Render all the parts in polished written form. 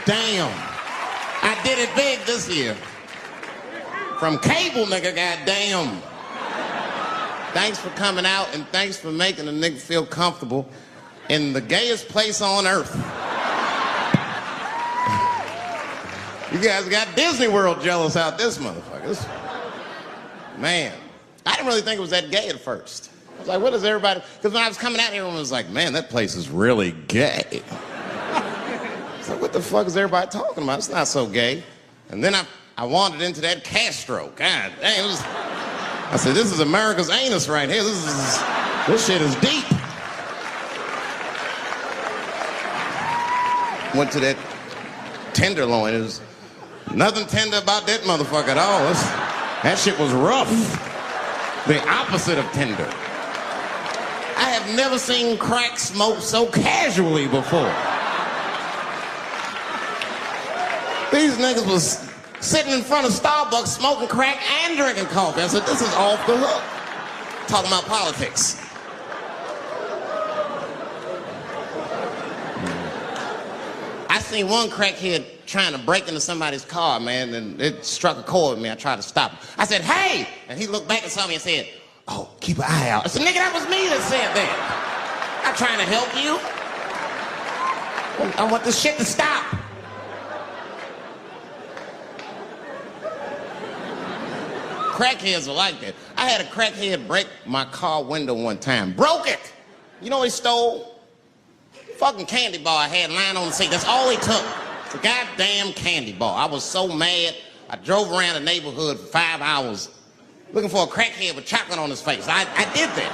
damn. I did it big this year. From cable, nigga, goddamn. Thanks for coming out and thanks for making a nigga feel comfortable in the gayest place on earth. You guys got Disney World jealous out this motherfucker. Man, I didn't really think it was that gay at first. I was like, what is everybody? Because when I was coming out here, everyone was like, man, that place is really gay. So what the fuck is everybody talking about? It's not so gay. And then I wandered into that Castro. God damn, I said, this is America's anus right here. This shit is deep. Went to that Tenderloin. It was nothing tender about that motherfucker at all. That shit was rough. The opposite of tender. I have never seen crack smoked so casually before. These niggas was sitting in front of Starbucks smoking crack and drinking coffee. I said, this is off the hook. Talking about politics. I seen one crackhead trying to break into somebody's car, man, and it struck a chord with me. I tried to stop him. I said, hey! And he looked back and saw me and said, oh, keep an eye out. I said, nigga, that was me that said that. I'm trying to help you. I want this shit to stop. Crackheads are like that. I had a crackhead break my car window one time. Broke it! You know what he stole? Fucking candy bar I had lying on the seat. That's all he took. It's a goddamn candy bar. I was so mad. I drove around the neighborhood for 5 hours looking for a crackhead with chocolate on his face. I did that.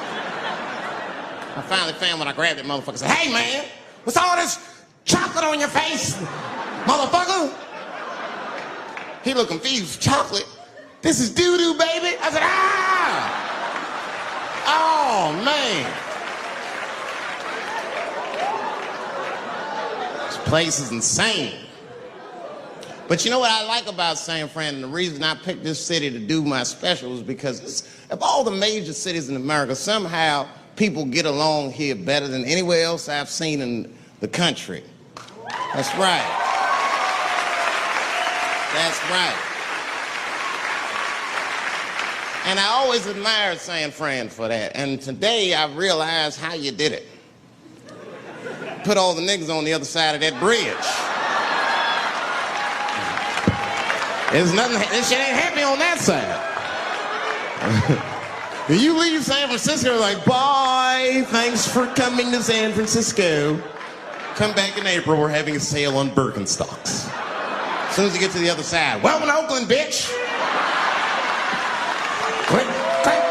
I finally found when I grabbed that motherfucker and said, hey man, what's all this chocolate on your face, motherfucker? He looked confused. Chocolate? This is doo-doo, baby. I said, ah! Oh, man. This place is insane. But you know what I like about San Fran, and the reason I picked this city to do my special is because of all the major cities in America, somehow people get along here better than anywhere else I've seen in the country. That's right. That's right. And I always admired San Fran for that. And today I realized how you did it. Put all the niggas on the other side of that bridge. There's nothing, this shit ain't happy on that side. You leave San Francisco like, bye, thanks for coming to San Francisco. Come back in April, we're having a sale on Birkenstocks. As soon as you get to the other side, welcome to Oakland, bitch. Click, click.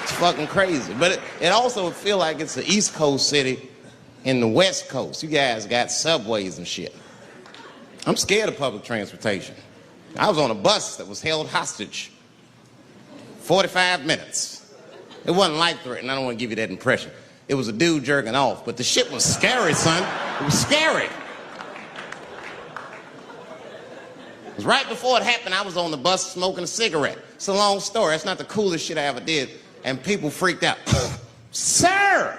It's fucking crazy. But it also feel like it's the East Coast city in the West Coast. You guys got subways and shit. I'm scared of public transportation. I was on a bus that was held hostage 45 minutes. It wasn't life-threatening. I don't want to give you that impression. It was a dude jerking off, but the shit was scary, son. It was scary. It was right before it happened, I was on the bus smoking a cigarette. It's a long story. That's not the coolest shit I ever did. And people freaked out. Sir!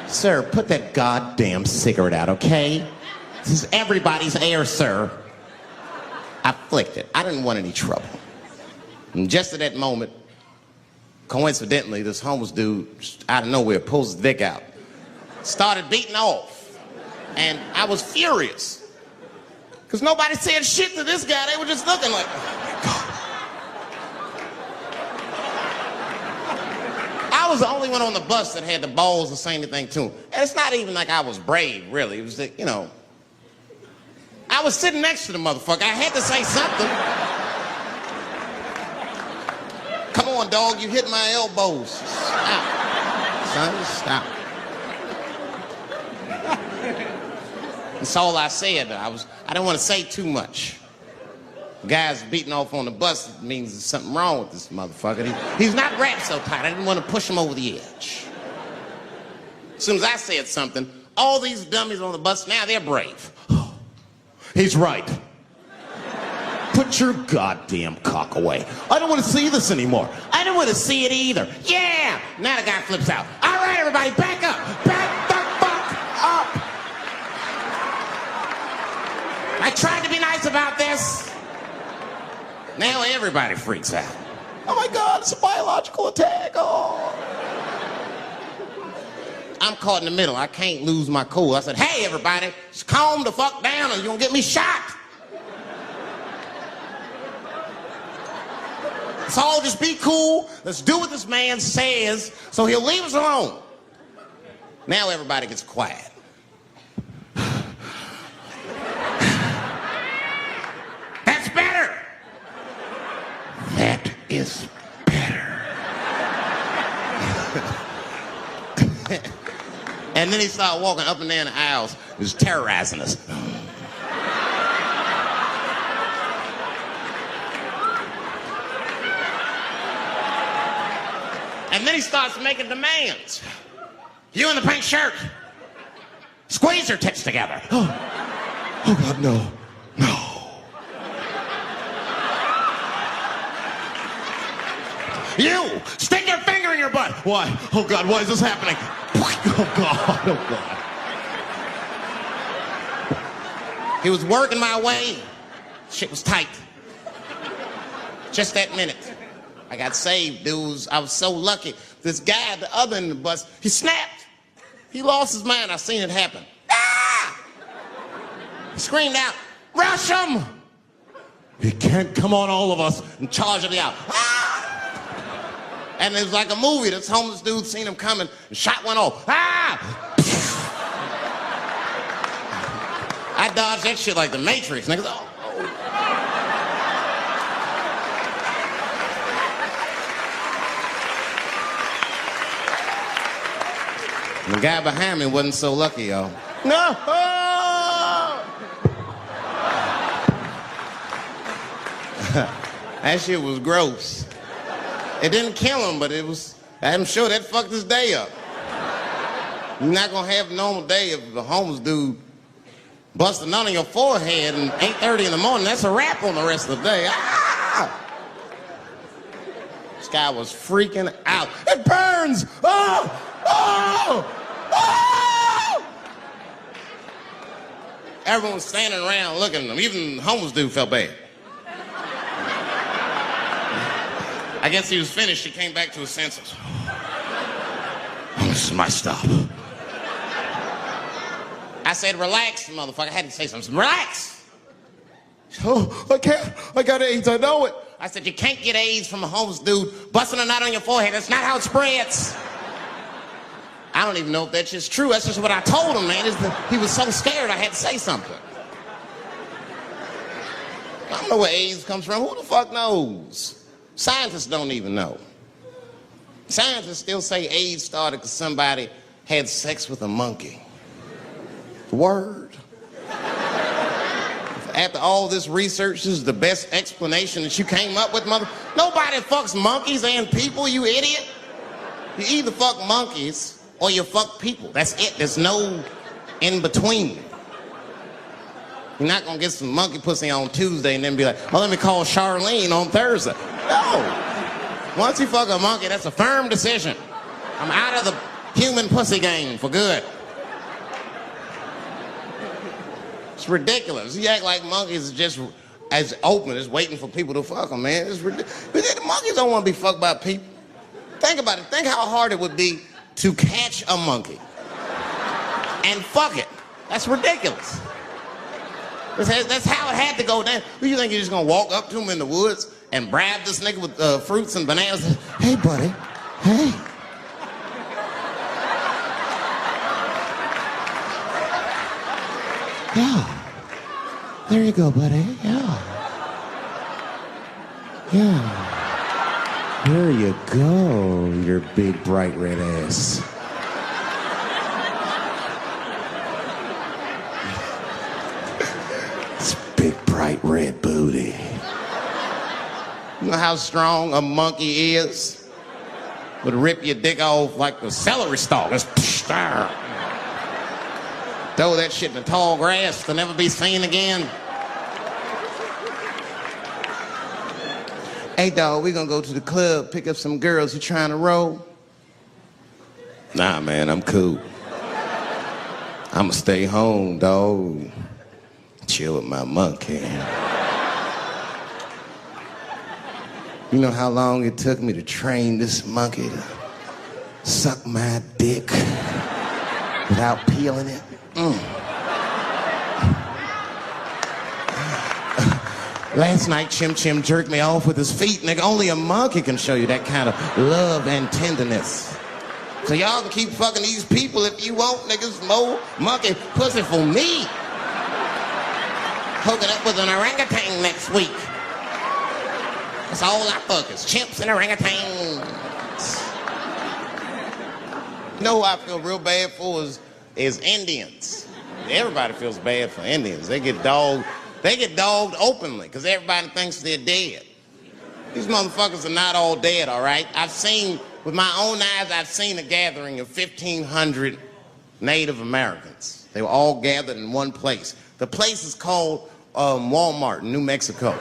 Sir, put that goddamn cigarette out, okay? This is everybody's air, sir. I flicked it. I didn't want any trouble. And just at that moment, coincidentally, this homeless dude, out of nowhere, pulls his dick out. Started beating off. And I was furious. Because nobody said shit to this guy. They were just looking like, oh my God. I was the only one on the bus that had the balls to say anything to him. And it's not even like I was brave, really. It was that, you know, I was sitting next to the motherfucker. I had to say something. Come on, dog, you hit my elbows. Stop. Son, stop. That's all I said. I didn't want to say too much. The guy's beating off on the bus. It means there's something wrong with this motherfucker. He's not wrapped so tight. I didn't want to push him over the edge. As soon as I said something, all these dummies on the bus, now they're brave. He's right. Put your goddamn cock away. I don't want to see this anymore. I don't want to see it either. Yeah! Now the guy flips out. All right, everybody, back up. Back the fuck up. I tried to be nice about this. Now everybody freaks out. Oh my God, it's a biological attack. Oh. I'm caught in the middle. I can't lose my cool. I said, hey, everybody, just calm the fuck down or you're going to get me shot. Let's all just be cool. Let's do what this man says so he'll leave us alone. Now everybody gets quiet. That's better. That is better. And then he started walking up and down the aisles. He was terrorizing us. And then he starts making demands. You in the pink shirt, squeeze your tits together. Oh God, no, no. You, stick your finger in your butt. Why? Oh God, why is this happening? Oh God, oh God. He was working my way. Shit was tight. Just that minute. I got saved, dudes. I was so lucky. This guy at the other end of the bus, he snapped. He lost his mind. I seen it happen. Ah! He screamed out, rush him! He can't come on all of us and charge me out. Ah! And it was like a movie. This homeless dude seen him coming and shot one off. Ah! I dodged that shit like the Matrix. Niggas, oh. The guy behind me wasn't so lucky, y'all. No! That shit was gross. It didn't kill him, but it was, I'm sure that fucked his day up. You're not gonna have a normal day if the homeless dude busts a nut on your forehead and 8:30 in the morning. That's a wrap on the rest of the day. Ah! This guy was freaking out. It burns! Oh! Oh! Oh! Everyone was standing around looking at him. Even the homeless dude felt bad. I guess he was finished. He came back to his senses. Oh, this is my stop. I said, relax, motherfucker. I had to say something. Relax. Oh, I can't. I got AIDS. I know it. I said, you can't get AIDS from a homeless dude busting a nut on your forehead. That's not how it spreads. I don't even know if that's just true. That's just what I told him, man. He was so scared I had to say something. I don't know where AIDS comes from. Who the fuck knows? Scientists don't even know. Scientists still say AIDS started because somebody had sex with a monkey. Word. After all this research, this is the best explanation that you came up with, mother. Nobody fucks monkeys and people, you idiot. You either fuck monkeys or you fuck people. That's it. There's no in between. You're not gonna get some monkey pussy on Tuesday and then be like, oh, let me call Charlene on Thursday. No. Once you fuck a monkey, that's a firm decision. I'm out of the human pussy game for good. It's ridiculous. You act like monkeys are just as open as waiting for people to fuck them, man. It's ridiculous. The monkeys don't want to be fucked by people. Think about it. Think how hard it would be to catch a monkey and fuck it. That's ridiculous. That's how it had to go down. Who you think you're just gonna walk up to him in the woods and bribe this nigga with fruits and bananas? Hey, buddy. Hey. Yeah. There you go, buddy. Yeah. Yeah. There you go, your big, bright red ass. This big, bright red booty. You know how strong a monkey is? Would rip your dick off like a celery stalk. Just throw that shit in the tall grass to never be seen again. Hey, dog, we gonna go to the club, pick up some girls. You trying to roll? Nah, man, I'm cool. I'ma stay home, dog. Chill with my monkey. You know how long it took me to train this monkey to suck my dick without peeling it? Last night, Chim Chim jerked me off with his feet. Nigga, only a monkey can show you that kind of love and tenderness. So y'all can keep fucking these people if you want, niggas. More monkey pussy for me. Hooking up with an orangutan next week. That's all I fuck is chimps and orangutans. You know who I feel real bad for is Indians. Everybody feels bad for Indians. They get dogged openly because everybody thinks they're dead. These motherfuckers are not all dead, all right? With my own eyes, I've seen a gathering of 1,500 Native Americans. They were all gathered in one place. The place is called Walmart in New Mexico.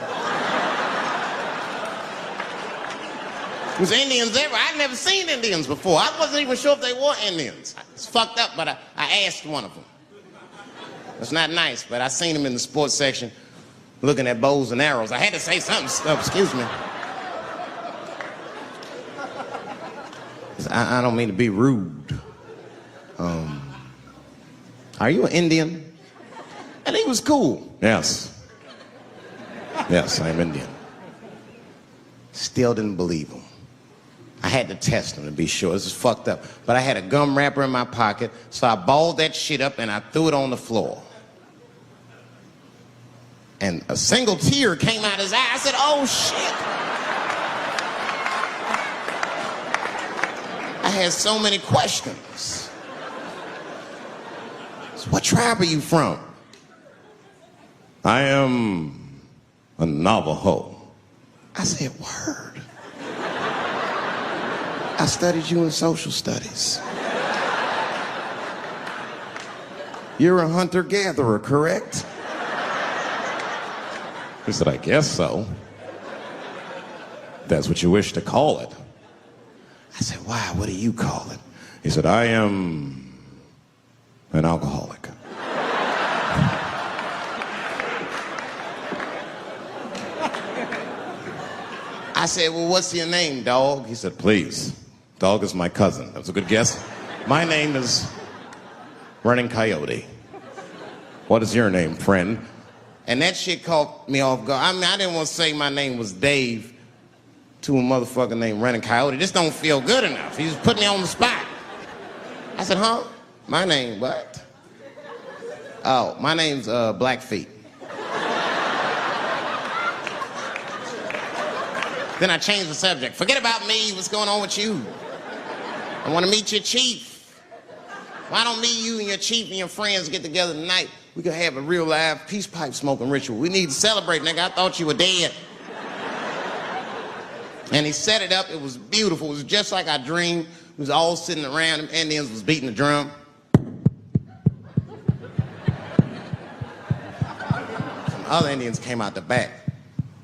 There's Indians everywhere. I'd never seen Indians before. I wasn't even sure if they were Indians. It's fucked up, but I asked one of them. It's not nice, but I seen him in the sports section looking at bows and arrows. I had to say something. Excuse me. I don't mean to be rude. Are you an Indian? And he was cool. Yes. Yes, I'm Indian. Still didn't believe him. I had to test him to be sure. This is fucked up. But I had a gum wrapper in my pocket, so I balled that shit up and I threw it on the floor. And a single tear came out his eye. I said, oh, shit. I had so many questions. So what tribe are you from? I am a Navajo. I said, word. I studied you in social studies. You're a hunter-gatherer, correct? He said, I guess so. That's what you wish to call it. I said, why? What do you call it? He said, I am an alcoholic. I said, well, what's your name, dog? He said, please. Dog is my cousin. That was a good guess. My name is Running Coyote. What is your name, friend? And that shit caught me off guard. I mean, I didn't want to say my name was Dave to a motherfucker named Running Coyote. This don't feel good enough. He just put me on the spot. I said, huh? My name, what? Oh, my name's Blackfeet. Then I changed the subject. Forget about me. What's going on with you? I want to meet your chief. Why don't me, you, and your chief and your friends get together tonight? We could have a real live peace pipe smoking ritual. We need to celebrate, nigga. I thought you were dead. And he set it up. It was beautiful. It was just like I dreamed. We was all sitting around. Them Indians was beating the drum. Some other Indians came out the back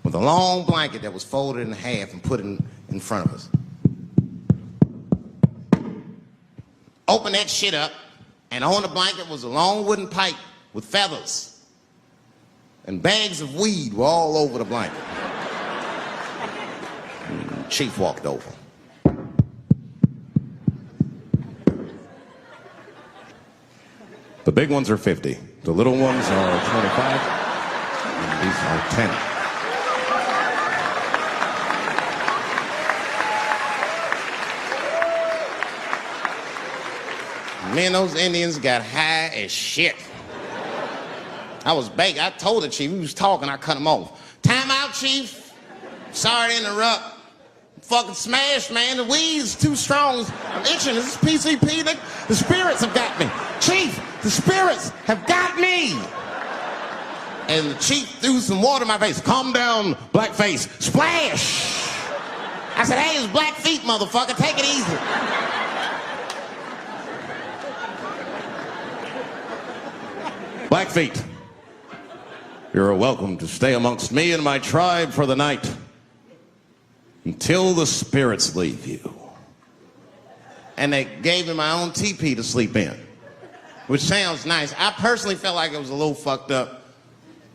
with a long blanket that was folded in half and put in front of us. Opened that shit up, and on the blanket was a long wooden pipe with feathers. And bags of weed were all over the blanket. Chief walked over. The big ones are 50. The little ones are 25. And these are 10. Me and those Indians got high as shit. I was baked. I told the chief, we was talking, I cut him off. Time out, chief. Sorry to interrupt. Fucking smashed, man. The weed's too strong. I'm itching. This is PCP. The spirits have got me. Chief, the spirits have got me. And the chief threw some water in my face. Calm down, blackface. Splash. I said, hey, it's Blackfeet, motherfucker. Take it easy. Blackfeet, you're welcome to stay amongst me and my tribe for the night. until the spirits leave you. And they gave me my own teepee to sleep in, which sounds nice. I personally felt like it was a little fucked up,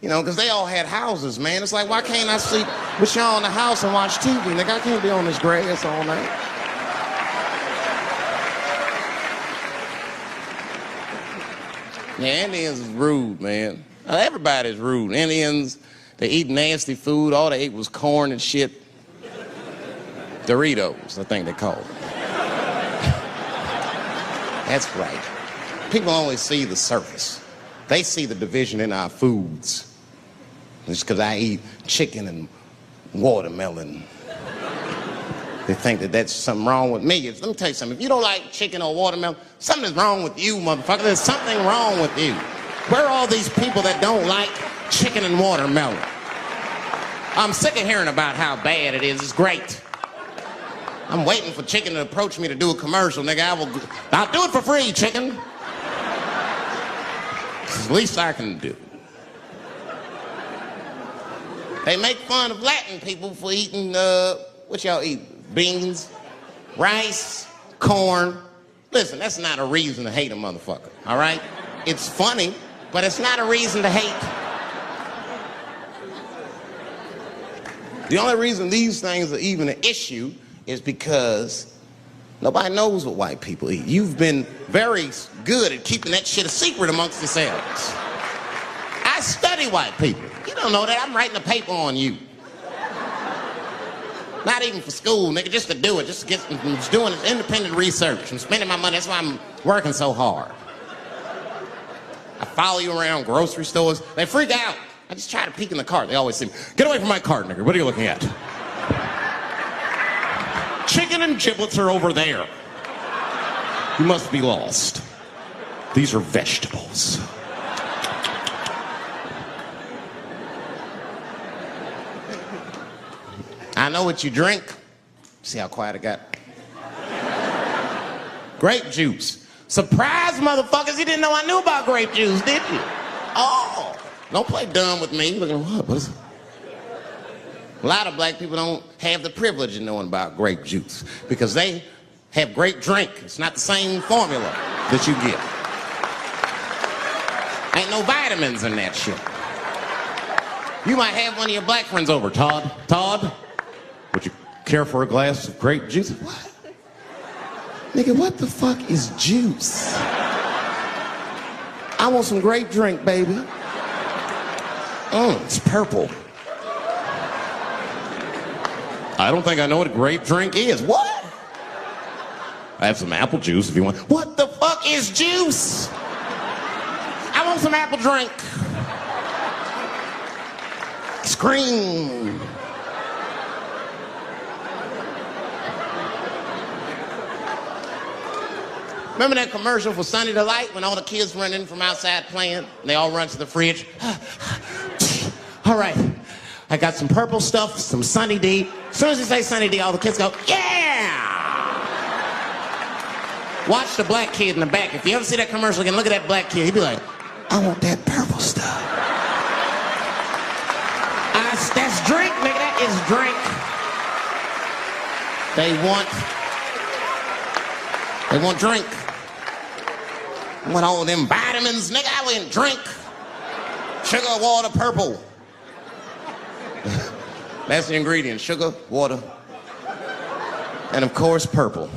you know, because they all had houses, man. It's like, why can't I sleep with y'all in the house and watch TV? Nigga, I can't be on this grass all night. Yeah, Indians is rude, man. Everybody's rude. Indians, they eat nasty food. All they ate was corn and shit. Doritos, I think they call it. That's right. People only see the surface. They see the division in our foods. Just because I eat chicken and watermelon, they think that that's something wrong with me. Let me tell you something. If you don't like chicken or watermelon, something is wrong with you, motherfucker. There's something wrong with you. Where are all these people that don't like chicken and watermelon? I'm sick of hearing about how bad it is. It's great. I'm waiting for chicken to approach me to do a commercial, nigga. I'll do it for free, chicken. It's the least I can do. They make fun of Latin people for eating, what y'all eat? Beans, rice, corn. Listen, that's not a reason to hate a motherfucker, all right? It's funny, but it's not a reason to hate. The only reason these things are even an issue is because nobody knows what white people eat. You've been very good at keeping that shit a secret amongst yourselves. I study white people. You don't know that. I'm writing a paper on you. Not even for school, nigga, just to do it. Just doing independent research. I'm spending my money. That's why I'm working so hard. I follow you around grocery stores. They freak out. I just try to peek in the cart. They always say, get away from my cart, nigga. What are you looking at? Chicken and giblets are over there. You must be lost. These are vegetables. I know what you drink. See how quiet I got? Grape juice. Surprise, motherfuckers. You didn't know I knew about grape juice, did you? Oh, don't play dumb with me. Look at what is it? A lot of black people don't have the privilege of knowing about grape juice because they have grape drink. It's not the same formula that you get. Ain't no vitamins in that shit. You might have one of your black friends over. Todd, would you care for a glass of grape juice? What? Nigga, what the fuck is juice? I want some grape drink, baby. It's purple. I don't think I know what a grape drink is. What? I have some apple juice if you want. What the fuck is juice? I want some apple drink. Scream. Remember that commercial for Sunny Delight when all the kids run in from outside playing and they all run to the fridge? All right, I got some purple stuff, some Sunny D. As soon as you say Sunny D, all the kids go, yeah! Watch the black kid in the back. If you ever see that commercial again, look at that black kid. He'd be like, I want that purple stuff. That's drink, nigga. That is drink. They want drink. I want all them vitamins, nigga. I want drink. Sugar, water, purple. That's the ingredient. Sugar, water, and of course, purple.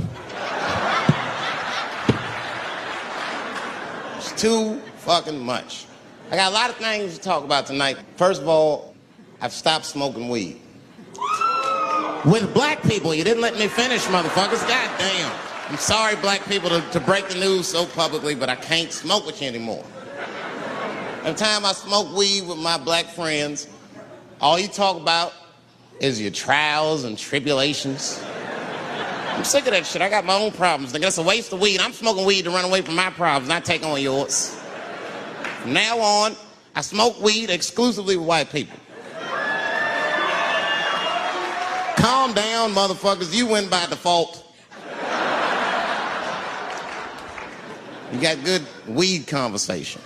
It's too fucking much. I got a lot of things to talk about tonight. First of all, I've stopped smoking weed. With black people, you didn't let me finish, motherfuckers. God damn. I'm sorry, black people, to break the news so publicly, but I can't smoke with you anymore. Every time I smoke weed with my black friends, all you talk about is your trials and tribulations. I'm sick of that shit. I got my own problems. Nigga, that's a waste of weed. I'm smoking weed to run away from my problems, not take on yours. From now on, I smoke weed exclusively with white people. Calm down, motherfuckers. You win by default. You got good weed conversation.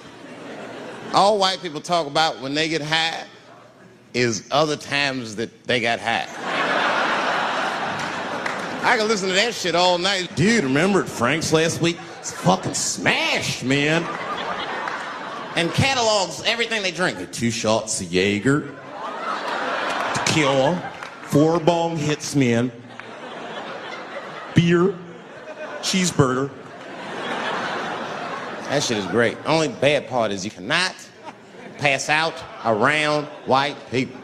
All white people talk about when they get high is other times that they got high. I can listen to that shit all night. Dude, remember at Frank's last week? It's fucking smashed, man. And catalogs everything they drink. 2 shots of Jaeger, tequila, 4 bong hits, man, beer, cheeseburger. That shit is great. Only bad part is you cannot pass out around white people.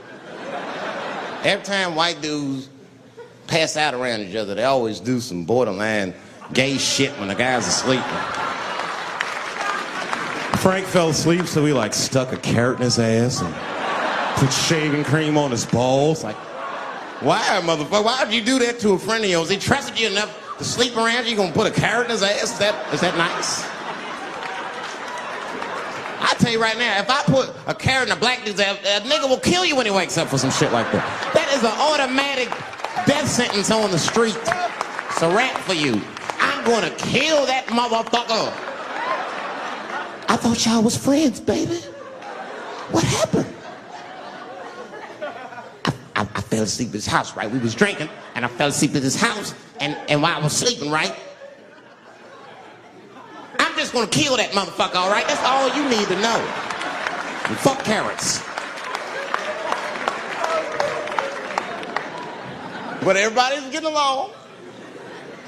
Every time white dudes pass out around each other, they always do some borderline gay shit when the guy's asleep. Frank fell asleep, so we like stuck a carrot in his ass and put shaving cream on his balls. Like, why, motherfucker? Why would you do that to a friend of yours? He trusted you enough to sleep around you. You gonna put a carrot in his ass? Is that nice? I tell you right now, if I put a carrot in a black dude's ass, a nigga will kill you when he wakes up for some shit like that. That is an automatic death sentence on the street. It's a rap for you. I'm gonna kill that motherfucker. I thought y'all was friends, baby. What happened? I fell asleep at his house, right? We was drinking, and I fell asleep at his house, and while I was sleeping, right? I'm just gonna kill that motherfucker, all right? That's all you need to know. And fuck carrots. But everybody's getting along.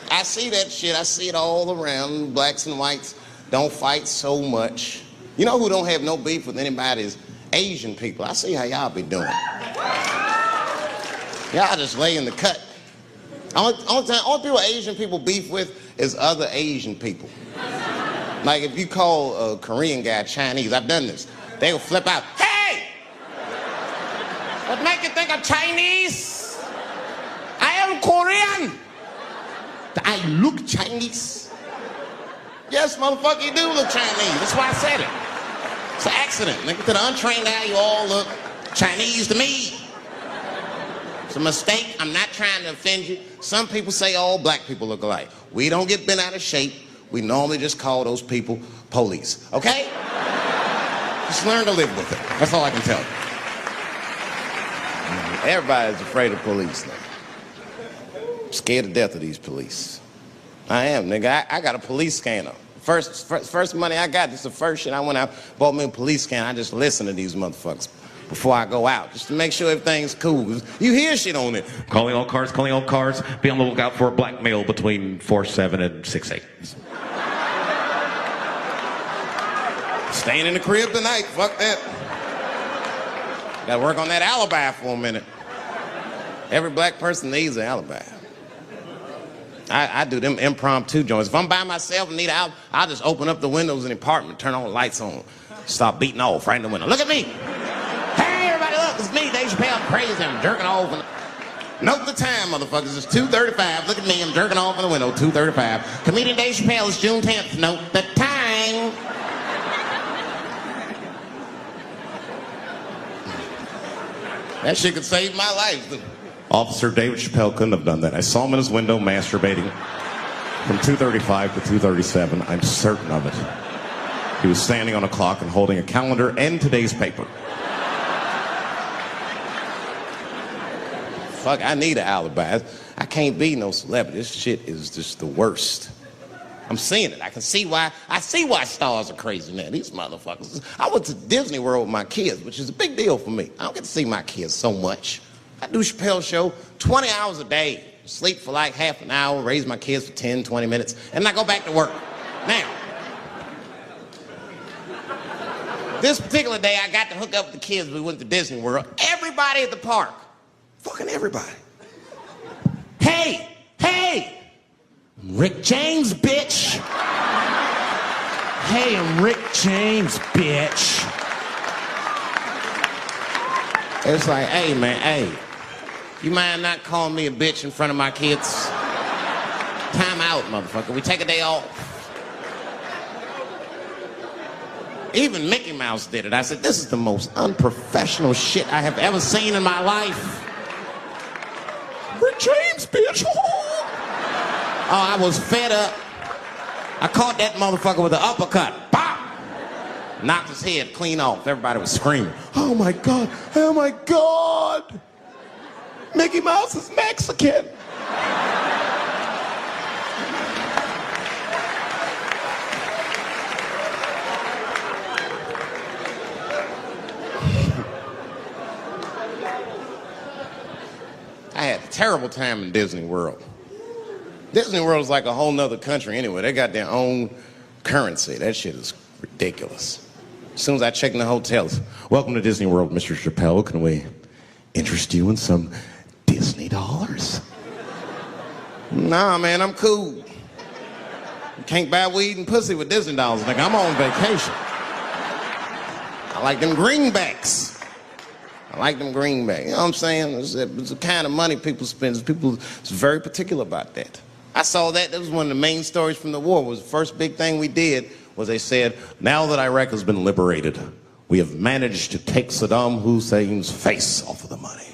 I see that shit. I see it all around. Blacks and whites don't fight so much. You know who don't have no beef with anybody is Asian people. I see how y'all be doing. Y'all just lay in the cut. Only people Asian people beef with is other Asian people. Like if you call a Korean guy Chinese, I've done this. They will flip out. Hey! What make you think I'm Chinese? I am Korean. I look Chinese. Yes, motherfucker, you do look Chinese. That's why I said it. It's an accident. Nigga, to the untrained eye, you all look Chinese to me. It's a mistake. I'm not trying to offend you. Some people say all black people look alike. We don't get bent out of shape. We normally just call those people police. Okay? Just learn to live with it. That's all I can tell you. Everybody's afraid of police now. I'm scared to death of these police. I am, nigga. I got a police scanner. First money I got, this is the first shit I went out, bought me a police scanner. I just listen to these motherfuckers before I go out, just to make sure everything's cool. You hear shit on it. Calling all cars. Be on the lookout for a black male between 4'7" and 6'8". Staying in the crib tonight, fuck that. Gotta work on that alibi for a minute. Every black person needs an alibi. I do them impromptu joints. If I'm by myself and need out, I'll just open up the windows in the apartment, turn all the lights on, start beating off right in the window. Look at me. Hey, everybody, look, it's me, Dave Chappelle. I'm crazy, I'm jerking off. Note the time, motherfuckers. It's 2:35. Look at me, I'm jerking off in the window, 2:35. Comedian Dave Chappelle is June 10th. Note the time. That shit could save my life. Officer David Chappelle couldn't have done that. I saw him in his window masturbating from 2:35 to 2:37. I'm certain of it. He was standing on a clock and holding a calendar and today's paper. Fuck, I need an alibi. I can't be no celebrity. This shit is just the worst. I'm seeing it. I see why stars are crazy now. These motherfuckers. I went to Disney World with my kids, which is a big deal for me. I don't get to see my kids so much. I do Chappelle show 20 hours a day, sleep for like half an hour, raise my kids for 10, 20 minutes, and I go back to work. Now, this particular day, I got to hook up with the kids. We went to Disney World. Everybody at the park, fucking everybody. Hey, I'm Rick James, bitch. Hey, I'm Rick James, bitch. It's like, hey, man, hey. You mind not calling me a bitch in front of my kids? Time out, motherfucker. We take a day off. Even Mickey Mouse did it. I said, this is the most unprofessional shit I have ever seen in my life. Rick James, bitch. Oh, I was fed up. I caught that motherfucker with an uppercut. Bop! Knocked his head clean off. Everybody was screaming. Oh my God, oh my God. Mickey Mouse is Mexican. terrible time in Disney World. Disney World is like a whole nother country anyway. They got their own currency. That shit is ridiculous. As soon as I check in the hotels, Welcome to Disney World, Mr. Chappelle. Can we interest you in some Disney dollars? nah, man, I'm cool. You can't buy weed and pussy with Disney dollars, nigga. I'm on vacation. I like them greenbacks. I like them greenbacks. You know what I'm saying? It's the kind of money people spend. People is very particular about that. I saw that. That was one of the main stories from the war. Was the first big thing we did was they said, Now that Iraq has been liberated, we have managed to take Saddam Hussein's face off of the money.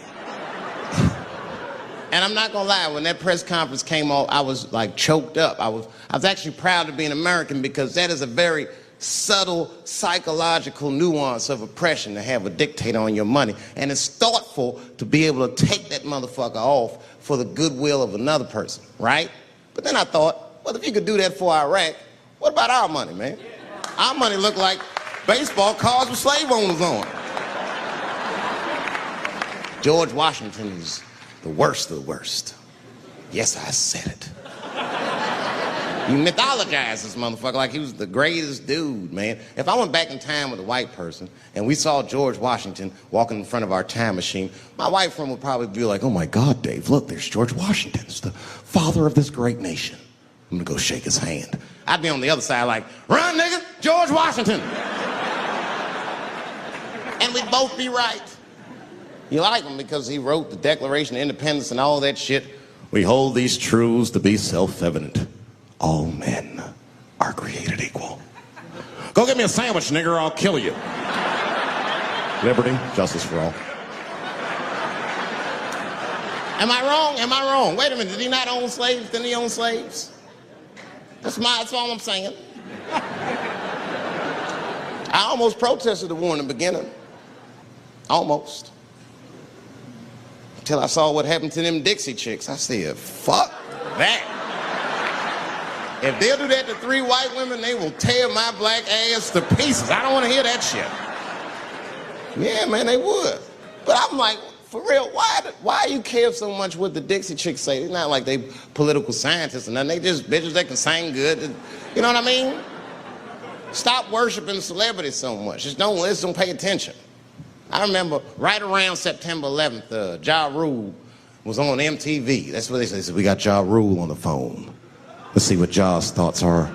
and I'm not gonna lie, when that press conference came off, I was like choked up. I was actually proud to be an American because that is a very subtle psychological nuance of oppression to have a dictator on your money. And it's thoughtful to be able to take that motherfucker off for the goodwill of another person, right? But then I thought, well, if you could do that for Iraq, what about our money, man? Our money looked like baseball cards with slave owners on. George Washington is the worst of the worst. Yes, I said it. You mythologize this motherfucker like he was the greatest dude, man. If I went back in time with a white person and we saw George Washington walking in front of our time machine, my white friend would probably be like, oh my God, Dave, look, there's George Washington. It's the father of this great nation. I'm gonna go shake his hand. I'd be on the other side like, run, nigga, George Washington. And we'd both be right. You like him because he wrote the Declaration of Independence and all that shit. We hold these truths to be self-evident. All men are created equal. Go get me a sandwich, nigger, or I'll kill you. Liberty, justice for all. Am I wrong? Am I wrong? Wait a minute, did he not own slaves? Didn't he own slaves? That's all I'm saying. I almost protested the war in the beginning. Almost. Until I saw what happened to them Dixie chicks. I said, fuck that. If they'll do that to 3 white women, they will tear my black ass to pieces. I don't want to hear that shit. Yeah, man, they would. But I'm like, for real, why you care so much what the Dixie chicks say? It's not like they political scientists or nothing. They just bitches that can sing good. You know what I mean? Stop worshiping celebrities so much. Just don't pay attention. I remember right around September 11th, Ja Rule was on MTV. That's what they said. We got Ja Rule on the phone. Let's see what Ja's thoughts are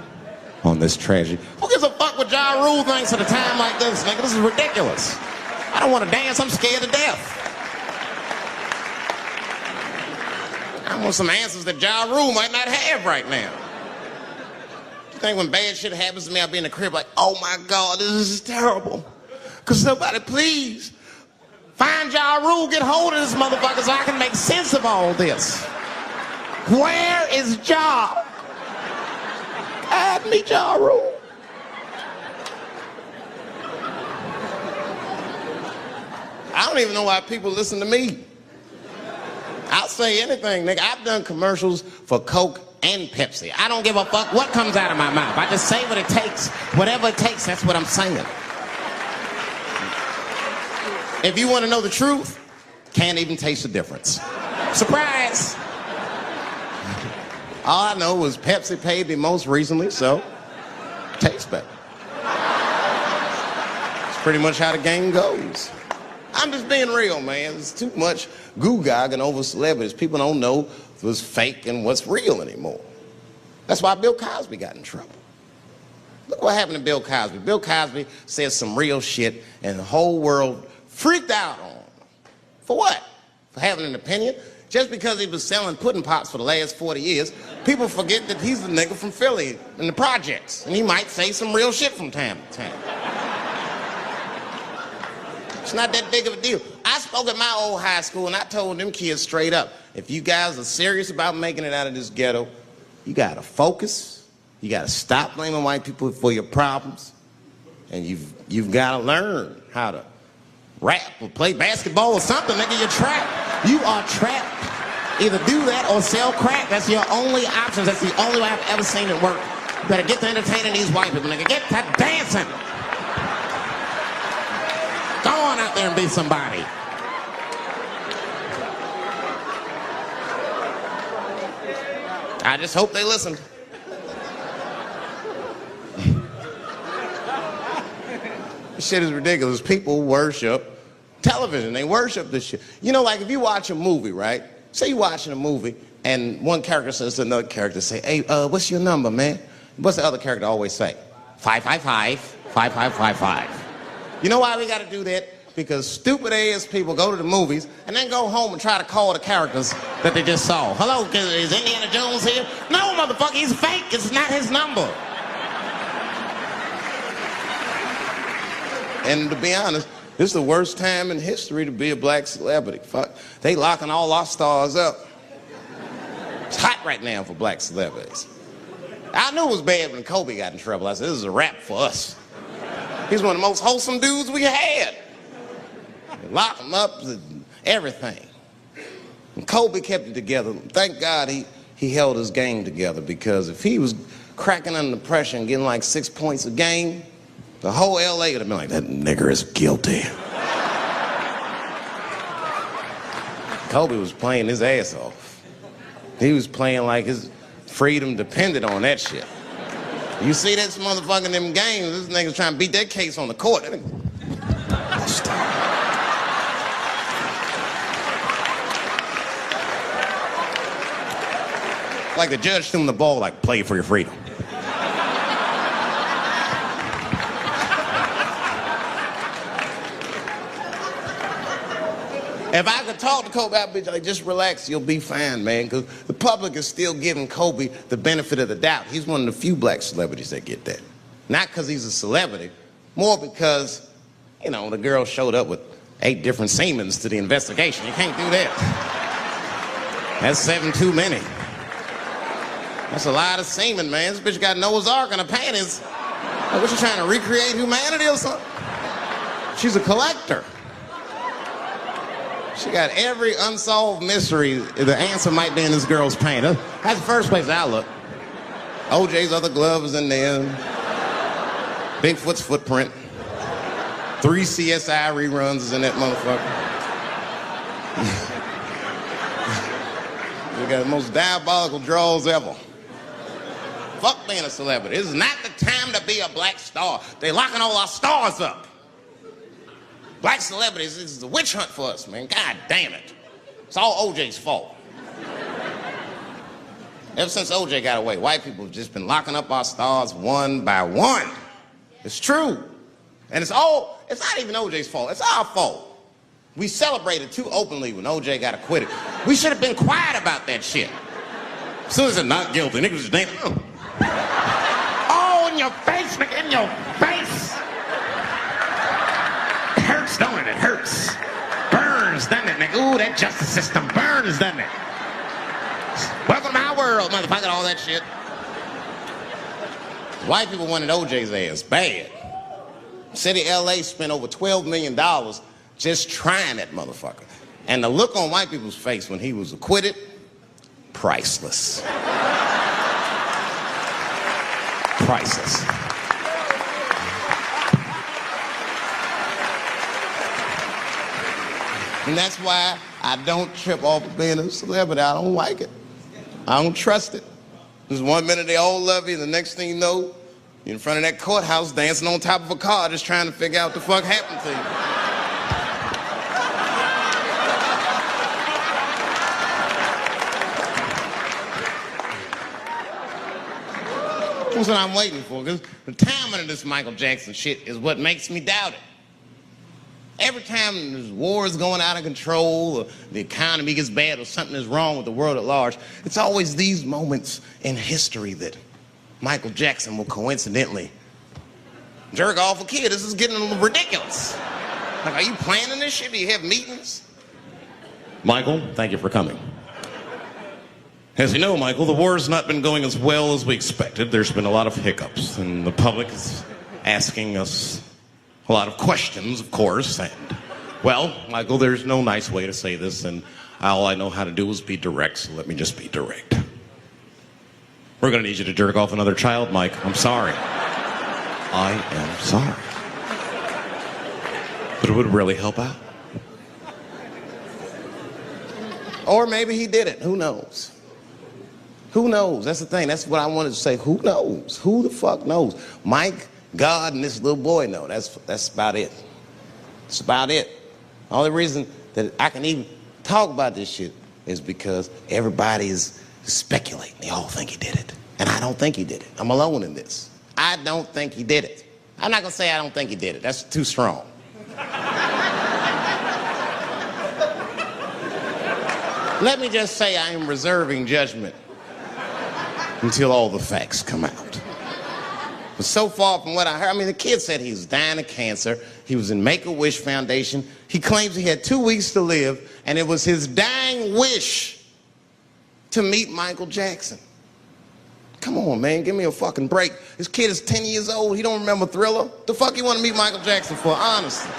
on this tragedy. Who gives a fuck what Ja Rule thinks at a time like this, nigga? This is ridiculous. I don't want to dance. I'm scared to death. I want some answers that Ja Rule might not have right now. You think when bad shit happens to me, I'll be in the crib like, oh my God, this is terrible. Could somebody please find Ja Rule, get hold of this motherfucker so I can make sense of all this. Where is Ja? Guide me, Ja Rule. I don't even know why people listen to me. I'll say anything, nigga. I've done commercials for Coke and Pepsi. I don't give a fuck what comes out of my mouth. I just say what it takes. Whatever it takes, that's what I'm saying. If you want to know the truth, can't even taste the difference. Surprise! All I know was Pepsi paid me most recently, so tastes better. It's pretty much how the game goes. I'm just being real, man. There's too much goo-gagging over celebrities. People don't know what's fake and what's real anymore. That's why Bill Cosby got in trouble. Look what happened to Bill Cosby. Bill Cosby said some real shit, and the whole world freaked out on him. For what? For having an opinion? Just because he was selling pudding pops for the last 40 years, people forget that he's the nigga from Philly in the projects, and he might say some real shit from time to time. It's not that big of a deal. I spoke at my old high school, and I told them kids straight up, if you guys are serious about making it out of this ghetto, you gotta focus, you gotta stop blaming white people for your problems, and you've gotta learn how to rap or play basketball or something, nigga. You're trapped. You are trapped. Either do that or sell crack. That's your only options. That's the only way I've ever seen it work. You better get to entertaining these white people, nigga. Get to dancing. Go on out there and be somebody. I just hope they listened. This shit is ridiculous. People worship television. They worship this shit. You know, like if you watch a movie, right? Say you're watching a movie and one character says to another character, say, hey, what's your number, man? What's the other character always say? 555, 5555. You know why we got to do that? Because stupid ass people go to the movies and then go home and try to call the characters that they just saw. Hello, is Indiana Jones here? No, motherfucker, he's fake. It's not his number. And to be honest, this is the worst time in history to be a black celebrity. Fuck, they locking all our stars up. It's hot right now for black celebrities. I knew it was bad when Kobe got in trouble. I said, this is a wrap for us. He's one of the most wholesome dudes we had. Lock him up, everything. And Kobe kept it together. Thank God he held his game together, because if he was cracking under pressure and getting like 6 points a game, the whole LA would have been like, that nigger is guilty. Kobe was playing his ass off. He was playing like his freedom depended on that shit. You see this motherfucker in them games, this nigga's trying to beat that case on the court. Like the judge threw him the ball, like, play for your freedom. If I could talk to Kobe, I'd be like, just relax, you'll be fine, man. Because the public is still giving Kobe the benefit of the doubt. He's one of the few black celebrities that get that. Not because he's a celebrity, more because, you know, the girl showed up with 8 different semens to the investigation. You can't do that. That's 7 too many. That's a lot of semen, man. This bitch got Noah's Ark in her panties. Like, what, you trying to recreate humanity or something? She's a collector. She got every unsolved mystery. The answer might be in this girl's paint. That's the first place I look. OJ's other glove is in there. Bigfoot's footprint. 3 CSI reruns is in that motherfucker. We got the most diabolical draws ever. Fuck being a celebrity. This is not the time to be a black star. They locking all our stars up. Black celebrities, this is a witch hunt for us, man. God damn it. It's all OJ's fault. Ever since OJ got away, white people have just been locking up our stars one by one. It's true. And it's not even OJ's fault. It's our fault. We celebrated too openly when OJ got acquitted. We should have been quiet about that shit. As soon as it's not guilty, niggas just damn. Oh, in your face, nigga, in your face. It hurts, don't it? It hurts. Burns, doesn't it, nigga? Ooh, that justice system burns, doesn't it? Welcome to my world, motherfucker, all that shit. White people wanted OJ's ass bad. City of LA spent over $12 million just trying that motherfucker. And the look on white people's face when he was acquitted, priceless. Priceless. And that's why I don't trip off of being a celebrity. I don't like it. I don't trust it. There's one minute they all love you, and the next thing you know, you're in front of that courthouse dancing on top of a car just trying to figure out what the fuck happened to you. That's what I'm waiting for, because the timing of this Michael Jackson shit is what makes me doubt it. Every time there's wars going out of control, or the economy gets bad, or something is wrong with the world at large, it's always these moments in history that Michael Jackson will coincidentally jerk off a kid. This is getting a little ridiculous. Like, are you planning this shit? Do you have meetings? Michael, thank you for coming. As you know, Michael, the war has not been going as well as we expected. There's been a lot of hiccups, and the public is asking us a lot of questions, of course, and, well, Michael, there's no nice way to say this, and all I know how to do is be direct, so let me just be direct. We're gonna need you to jerk off another child, Mike. I'm sorry. I am sorry. But it would really help out. Or maybe he did it, who knows? Who knows? That's the thing. That's what I wanted to say. Who knows? Who the fuck knows? Mike, God, and this little boy know. That's about it. That's about it. The only reason that I can even talk about this shit is because everybody is speculating. They all think he did it. And I don't think he did it. I'm alone in this. I don't think he did it. I'm not going to say I don't think he did it. That's too strong. Let me just say I am reserving judgment until all the facts come out. But so far from what I heard, I mean, the kid said he was dying of cancer. He was in Make-A-Wish Foundation. He claims he had 2 weeks to live, and it was his dying wish to meet Michael Jackson. Come on, man, give me a fucking break. This kid is 10 years old. He don't remember Thriller. The fuck you want to meet Michael Jackson for, honestly?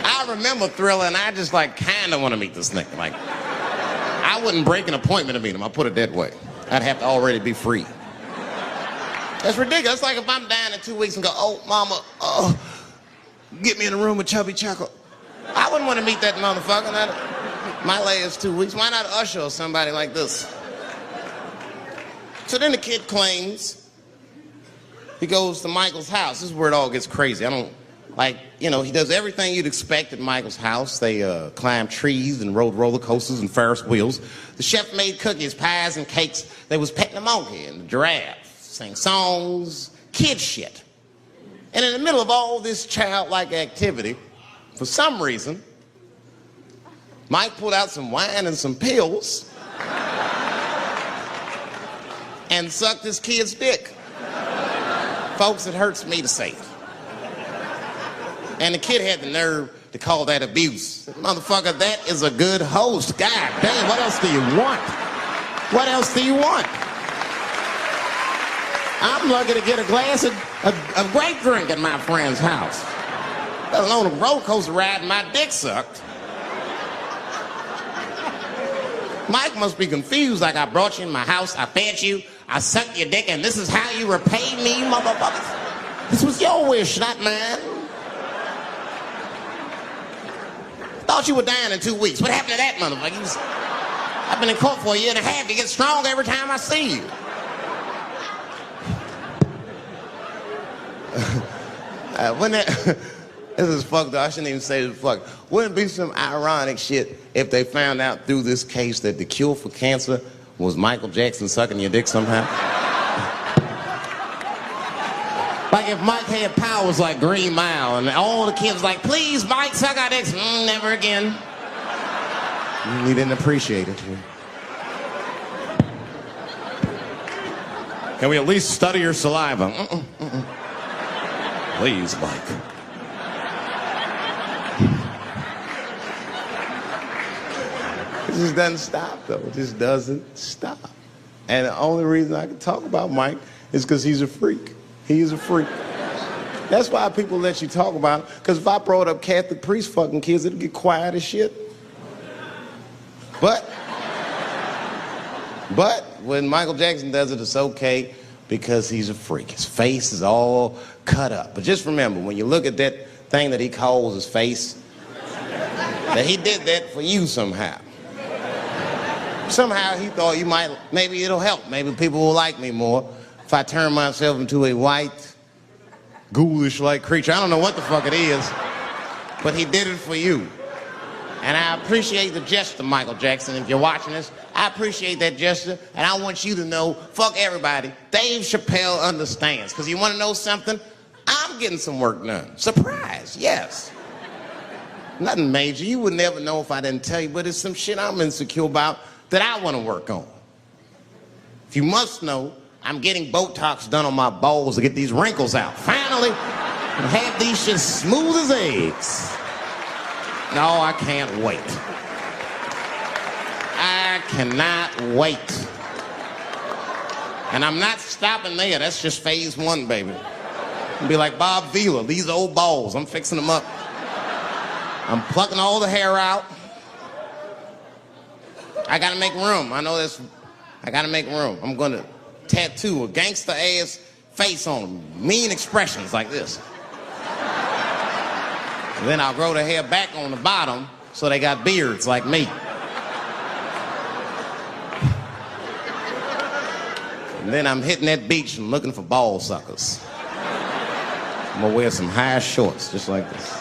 I remember Thriller, and I just, like, kind of want to meet this nigga. Like, I wouldn't break an appointment to meet him. I'll put it that way. I'd have to already be free. That's ridiculous. It's like if I'm dying in 2 weeks and go, oh, mama, get me in a room with Chubby Chuckle. I wouldn't want to meet that motherfucker. My last 2 weeks. Why not Usher or somebody like this? So then the kid claims he goes to Michael's house. This is where it all gets crazy. I don't, like, you know, he does everything you'd expect at Michael's house. They climb trees and rode roller coasters and Ferris wheels. The chef made cookies, pies, and cakes. They was petting the monkey and the giraffe, sang songs, kid shit. And in the middle of all this childlike activity, for some reason, Mike pulled out some wine and some pills and sucked his kid's dick. Folks, it hurts me to say it. And the kid had the nerve to call that abuse. Motherfucker, that is a good host. God damn, what else do you want? What else do you want? I'm lucky to get a glass of grape drink at my friend's house. Let alone a roller coaster ride and my dick sucked. Mike must be confused, like I brought you in my house, I fed you, I sucked your dick, and this is how you repay me, motherfuckers? This was your wish, not mine. Thought you were dying in 2 weeks. What happened to that motherfucker? I've been in court for a year and a half. You get stronger every time I see you. This is fucked up. I shouldn't even say this fuck. Wouldn't it be some ironic shit if they found out through this case that the cure for cancer was Michael Jackson sucking your dick somehow? Like if Mike had powers like Green Mile and all the kids like, please, Mike, suck our dicks. Never again. You didn't appreciate it. Can we at least study your saliva? Please, Mike. It just doesn't stop, though. It just doesn't stop. And the only reason I can talk about Mike is because he's a freak. He is a freak. That's why people let you talk about it. Because if I brought up Catholic priest fucking kids, it'd get quiet as shit. But when Michael Jackson does it, it's okay because he's a freak. His face is all cut up. But just remember, when you look at that thing that he calls his face, that he did that for you somehow. Somehow he thought you might, maybe it'll help. Maybe people will like me more if I turn myself into a white, ghoulish-like creature. I don't know what the fuck it is, but he did it for you. And I appreciate the gesture, Michael Jackson. If you're watching this, I appreciate that gesture, and I want you to know, fuck everybody, Dave Chappelle understands. Because you want to know something? I'm getting some work done. Surprise, yes. Nothing major. You would never know if I didn't tell you, but it's some shit I'm insecure about that I want to work on. If you must know, I'm getting Botox done on my balls to get these wrinkles out. Finally, have these shits smooth as eggs. No, I can't wait. I cannot wait. And I'm not stopping there. That's just phase one, baby. I'll be like Bob Vila, these old balls, I'm fixing them up. I'm plucking all the hair out. I gotta make room. I know this. I gotta make room. I'm gonna tattoo a gangster ass face on them. Mean expressions like this. And then I'll grow the hair back on the bottom so they got beards like me. And then I'm hitting that beach and looking for ball suckers. I'm gonna wear some high shorts, just like this.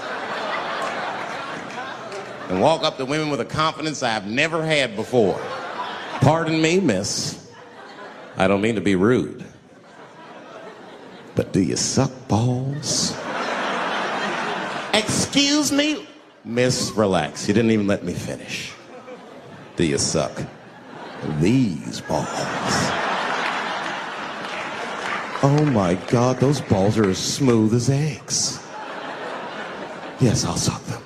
And walk up to women with a confidence I've never had before. Pardon me, miss. I don't mean to be rude. But do you suck balls? Excuse me? Miss, relax. You didn't even let me finish. Do you suck these balls? Oh my God, those balls are as smooth as eggs. Yes, I'll suck them.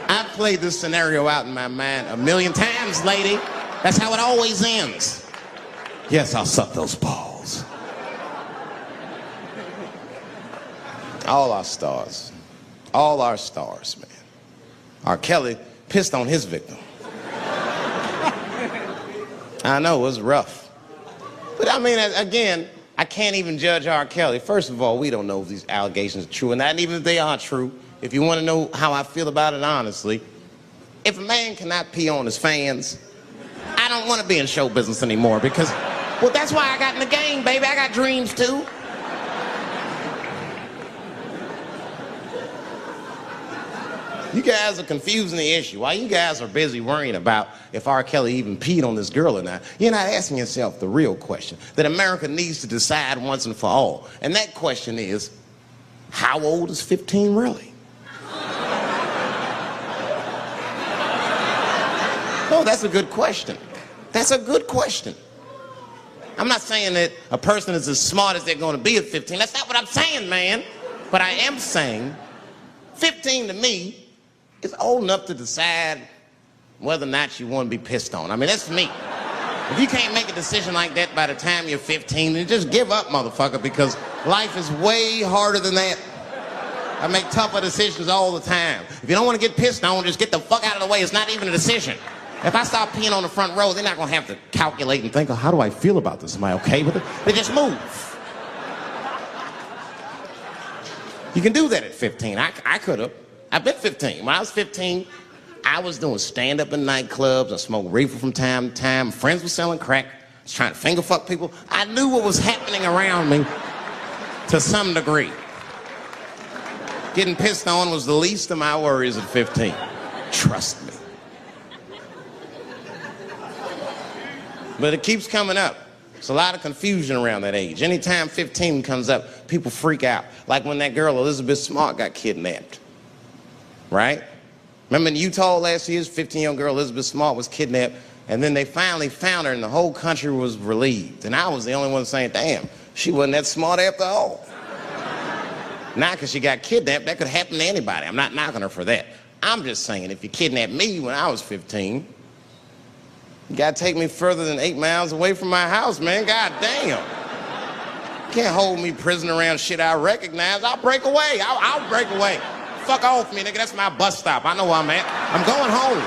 I've played this scenario out in my mind a million times, lady. That's how it always ends. Yes, I'll suck those balls. All our stars, man. R. Kelly pissed on his victim. I know, it was rough. But I mean, again, I can't even judge R. Kelly. First of all, we don't know if these allegations are true, and not even if they are true. If you want to know how I feel about it honestly, if a man cannot pee on his fans, I don't want to be in show business anymore because, well, that's why I got in the game, baby. I got dreams too. You guys are confusing the issue. While you guys are busy worrying about if R. Kelly even peed on this girl or not, you're not asking yourself the real question that America needs to decide once and for all. And that question is, how old is 15 really? No, that's a good question. That's a good question. I'm not saying that a person is as smart as they're going to be at 15. That's not what I'm saying, man. But I am saying 15 to me is old enough to decide whether or not you want to be pissed on. I mean, that's me. If you can't make a decision like that by the time you're 15, then just give up, motherfucker, because life is way harder than that. I make tougher decisions all the time. If you don't want to get pissed on, just get the fuck out of the way. It's not even a decision. If I start peeing on the front row, they're not going to have to calculate and think, oh, how do I feel about this? Am I okay with it? They just move. You can do that at 15. I could have. I've been 15. When I was 15, I was doing stand-up in nightclubs. I smoked reefer from time to time. Friends were selling crack. I was trying to finger fuck people. I knew what was happening around me to some degree. Getting pissed on was the least of my worries at 15. Trust me. But it keeps coming up. There's a lot of confusion around that age. Anytime 15 comes up, people freak out. Like when that girl, Elizabeth Smart, got kidnapped. Right? Remember in Utah last year, 15-year-old girl Elizabeth Smart was kidnapped, and then they finally found her, and the whole country was relieved. And I was the only one saying, damn, she wasn't that smart after all. Not because she got kidnapped. That could happen to anybody. I'm not knocking her for that. I'm just saying, if you kidnapped me when I was 15, you gotta take me further than 8 miles away from my house, man. God damn. You can't hold me prisoner around shit I recognize. I'll break away. I'll break away. Fuck off me, nigga. That's my bus stop. I know where I'm at. I'm going home.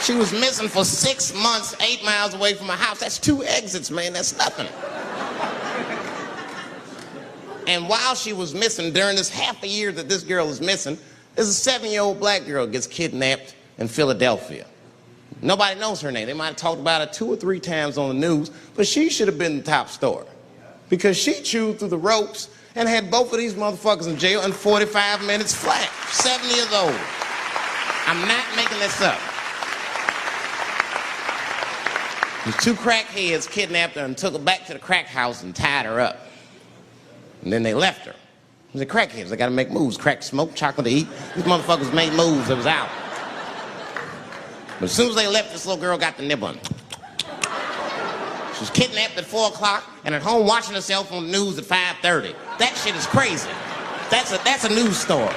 She was missing for 6 months, 8 miles away from my house. That's 2 exits, man. That's nothing. And while she was missing, during this half a year that this girl is missing, there's a 7-year-old black girl gets kidnapped in Philadelphia. Nobody knows her name. They might have talked about it 2 or 3 times on the news, but she should have been the top story. Because she chewed through the ropes and had both of these motherfuckers in jail in 45 minutes flat. 7 years old. I'm not making this up. These 2 crackheads kidnapped her and took her back to the crack house and tied her up. And then they left her. They're crackheads. They got to make moves. Crack, smoke, chocolate to eat. These motherfuckers made moves. It was out. But as soon as they left, this little girl got the nibbling. She was kidnapped at 4 o'clock and at home watching herself on the news at 5:30. That shit is crazy. That's a news story.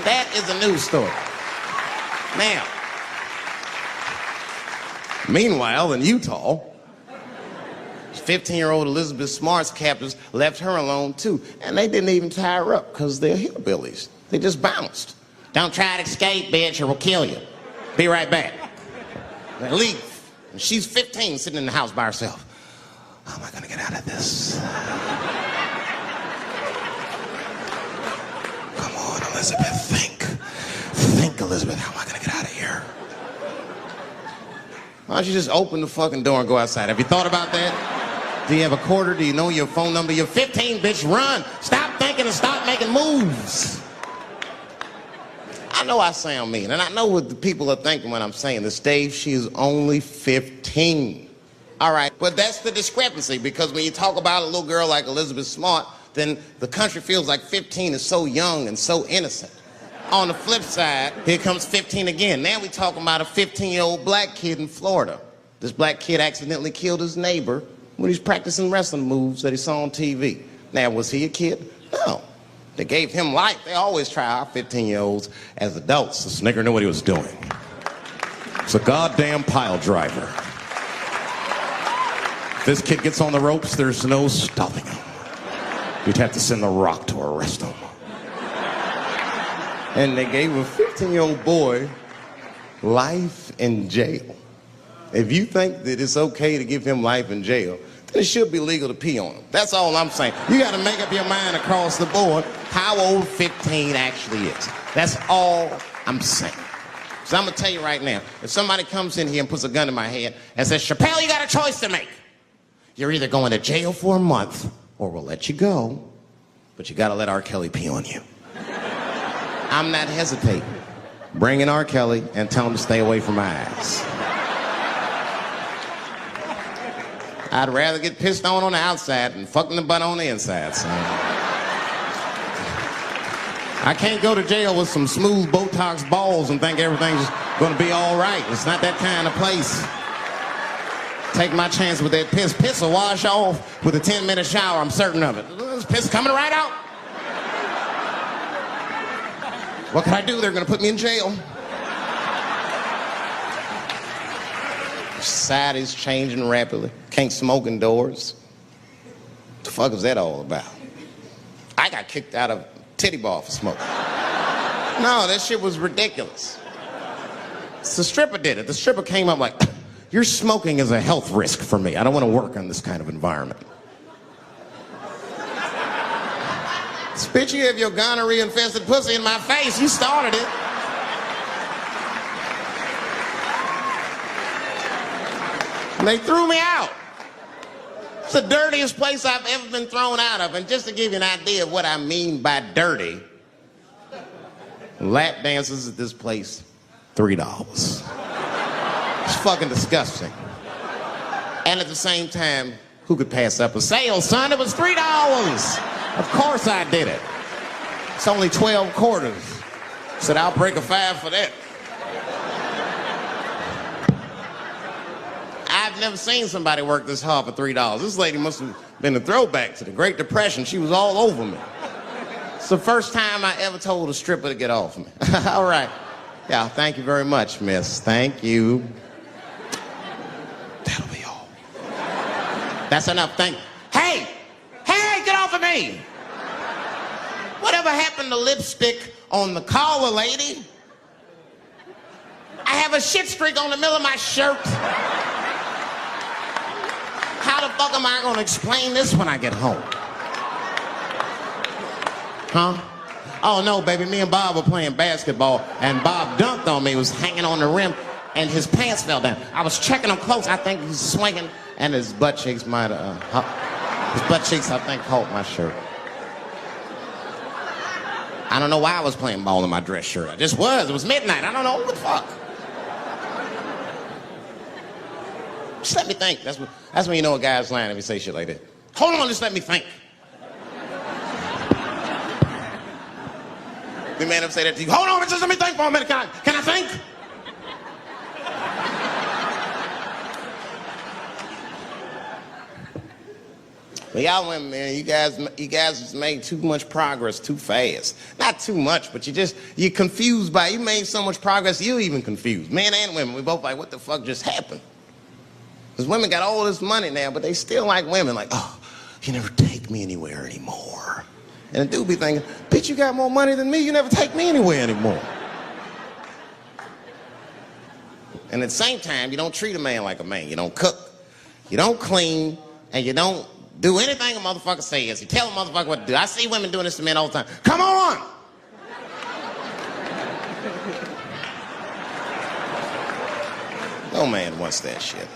That is a news story. Now, meanwhile, in Utah, 15-year-old Elizabeth Smart's captors left her alone too. And they didn't even tie her up because they're hillbillies. They just bounced. Don't try to escape, bitch, or we'll kill you. Be right back. They leave. And she's 15 sitting in the house by herself. How am I going to get out of this? Come on, Elizabeth, think. Elizabeth, how am I gonna get out of here? Why don't you just open the fucking door and go outside? Have you thought about that? Do you have a quarter? Do you know your phone number? You're 15, bitch, run. Stop thinking and stop making moves. I know I sound mean, and I know what the people are thinking when I'm saying this. Dave, she is only 15. All right, but that's the discrepancy, because when you talk about a little girl like Elizabeth Smart, then the country feels like 15 is so young and so innocent. On the flip side, here comes 15 again. Now we talking about a 15-year-old black kid in Florida. This black kid accidentally killed his neighbor when he's practicing wrestling moves that he saw on TV. Now, was he a kid? No. They gave him life. They always try our 15-year-olds as adults. This nigger knew what he was doing. It's a goddamn pile driver. If this kid gets on the ropes, there's no stopping him. You'd have to send the Rock to arrest him. And they gave a 15-year-old boy life in jail. If you think that it's okay to give him life in jail, then it should be legal to pee on him. That's all I'm saying. You got to make up your mind across the board how old 15 actually is. That's all I'm saying. So I'm going to tell you right now, if somebody comes in here and puts a gun in my head and says, Chappelle, you got a choice to make. You're either going to jail for a month or we'll let you go, but you got to let R. Kelly pee on you. I'm not hesitating. Bring in R. Kelly and tell him to stay away from my ass. I'd rather get pissed on the outside than fucking the butt on the inside, son. I can't go to jail with some smooth Botox balls and think everything's gonna be all right. It's not that kind of place. Take my chance with that piss. Piss will wash off with a 10-minute shower, I'm certain of it. This piss coming right out. What can I do? They're gonna put me in jail. Society's changing rapidly. Can't smoke indoors. What the fuck is that all about? I got kicked out of titty bar for smoking. No, that shit was ridiculous. So the stripper did it. The stripper came up like, your smoking is a health risk for me. I don't want to work in this kind of environment. Spit you have your gonorrhea-infested pussy in my face. You started it. And they threw me out. It's the dirtiest place I've ever been thrown out of. And just to give you an idea of what I mean by dirty, lap dances at this place, $3. It's fucking disgusting. And at the same time, who could pass up a sale, son? It was $3. Of course I did it. It's only 12 quarters. Said I'll break a 5 for that. I've never seen somebody work this hard for $3. This lady must have been a throwback to the Great Depression. She was all over me. It's the first time I ever told a stripper to get off me. All right. Yeah, thank you very much, miss. Thank you. That'll be all. That's enough. Thank you. Hey! Hey, get off of me! Whatever happened to lipstick on the collar, lady? I have a shit streak on the middle of my shirt. How the fuck am I gonna explain this when I get home? Huh? Oh no, baby, me and Bob were playing basketball and Bob dunked on me, was hanging on the rim, and his pants fell down. I was checking him close, I think he's swinging, and his butt cheeks might have, his butt cheeks, I think, caught my shirt. I don't know why I was playing ball in my dress shirt. I just was. It was midnight. I don't know. What the fuck? Just let me think. That's when you know a guy's lying if he say shit like that. Hold on, just let me think. The man ever say that to you? Hold on, just let me think for a minute. Can I think? But y'all women, man, you guys just made too much progress too fast. Not too much, but you're confused by it. You made so much progress, you're even confused. Men and women, we both like, what the fuck just happened? Because women got all this money now, but they still like women. Like, oh, you never take me anywhere anymore. And the dude be thinking, bitch, you got more money than me, you never take me anywhere anymore. And at the same time, you don't treat a man like a man. You don't cook, you don't clean, and you don't do anything a motherfucker says. You tell a motherfucker what to do. I see women doing this to men all the time. Come on! No man wants that shit.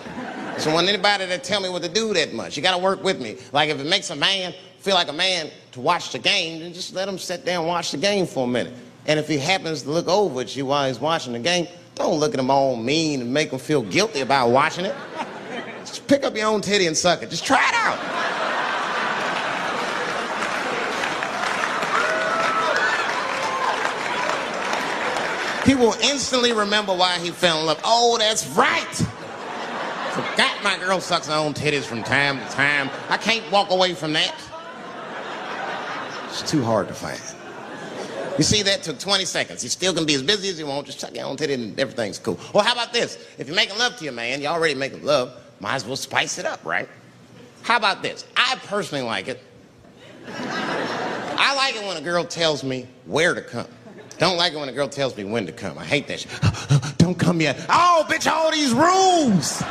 So when anybody that tell me what to do that much, you gotta work with me. Like if it makes a man feel like a man to watch the game, then just let him sit there and watch the game for a minute. And if he happens to look over at you while he's watching the game, don't look at him all mean and make him feel guilty about watching it. Just pick up your own titty and suck it. Just try it out. He will instantly remember why he fell in love. Oh, that's right. Forgot my girl sucks her own titties from time to time. I can't walk away from that. It's too hard to find. You see, that took 20 seconds. You still can be as busy as you want. Just suck your own titty and everything's cool. Well, how about this? If you're making love to your man, you're already making love, might as well spice it up, right? How about this? I personally like it. I like it when a girl tells me where to come. Don't like it when a girl tells me when to come. I hate that shit. Don't come yet. Oh, bitch, all these rules.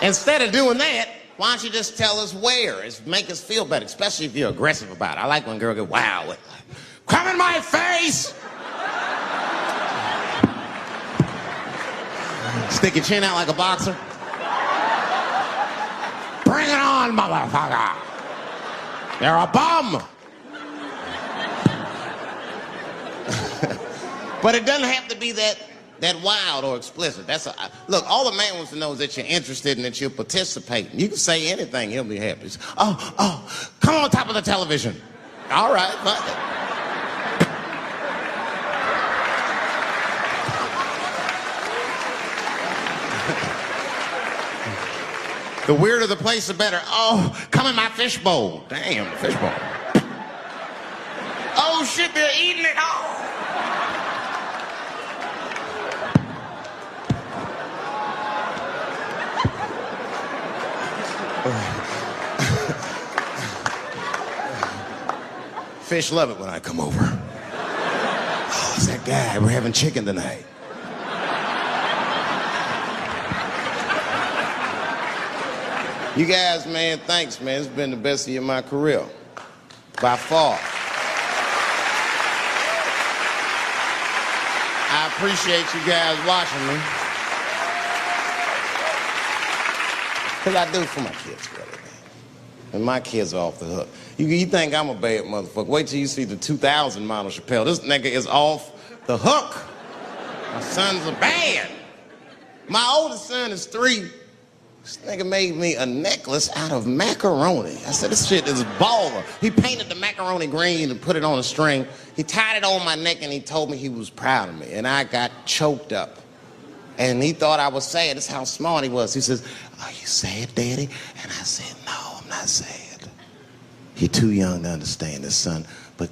Instead of doing that, why don't you just tell us where? It's make us feel better, especially if you're aggressive about it. I like when a girl goes, wow, come in my face! Stick your chin out like a boxer. Bring it on, motherfucker! You're a bum! But it doesn't have to be that wild or explicit. Look, all the man wants to know is that you're interested and that you're participating. You can say anything, he'll be happy. Oh, come on top of the television. All right, fuck it. The weirder the place, the better. Oh, come in my fishbowl. Damn, fishbowl. Oh, shit, they're eating it. Oh. Fish love it when I come over. Oh, it's that guy. We're having chicken tonight. You guys, man, thanks, man. It's been the best year of my career. By far. I appreciate you guys watching me. Because I do it for my kids, really, man. And my kids are off the hook. You think I'm a bad motherfucker. Wait till you see the 2000 model Chappelle. This nigga is off the hook. My sons are bad. My oldest son is 3. This nigga made me a necklace out of macaroni. I said, this shit is baller. He painted the macaroni green and put it on a string. He tied it on my neck and he told me he was proud of me. And I got choked up. And he thought I was sad. That's how smart he was. He says, are you sad, Daddy? And I said, no, I'm not sad. You're too young to understand this, son, but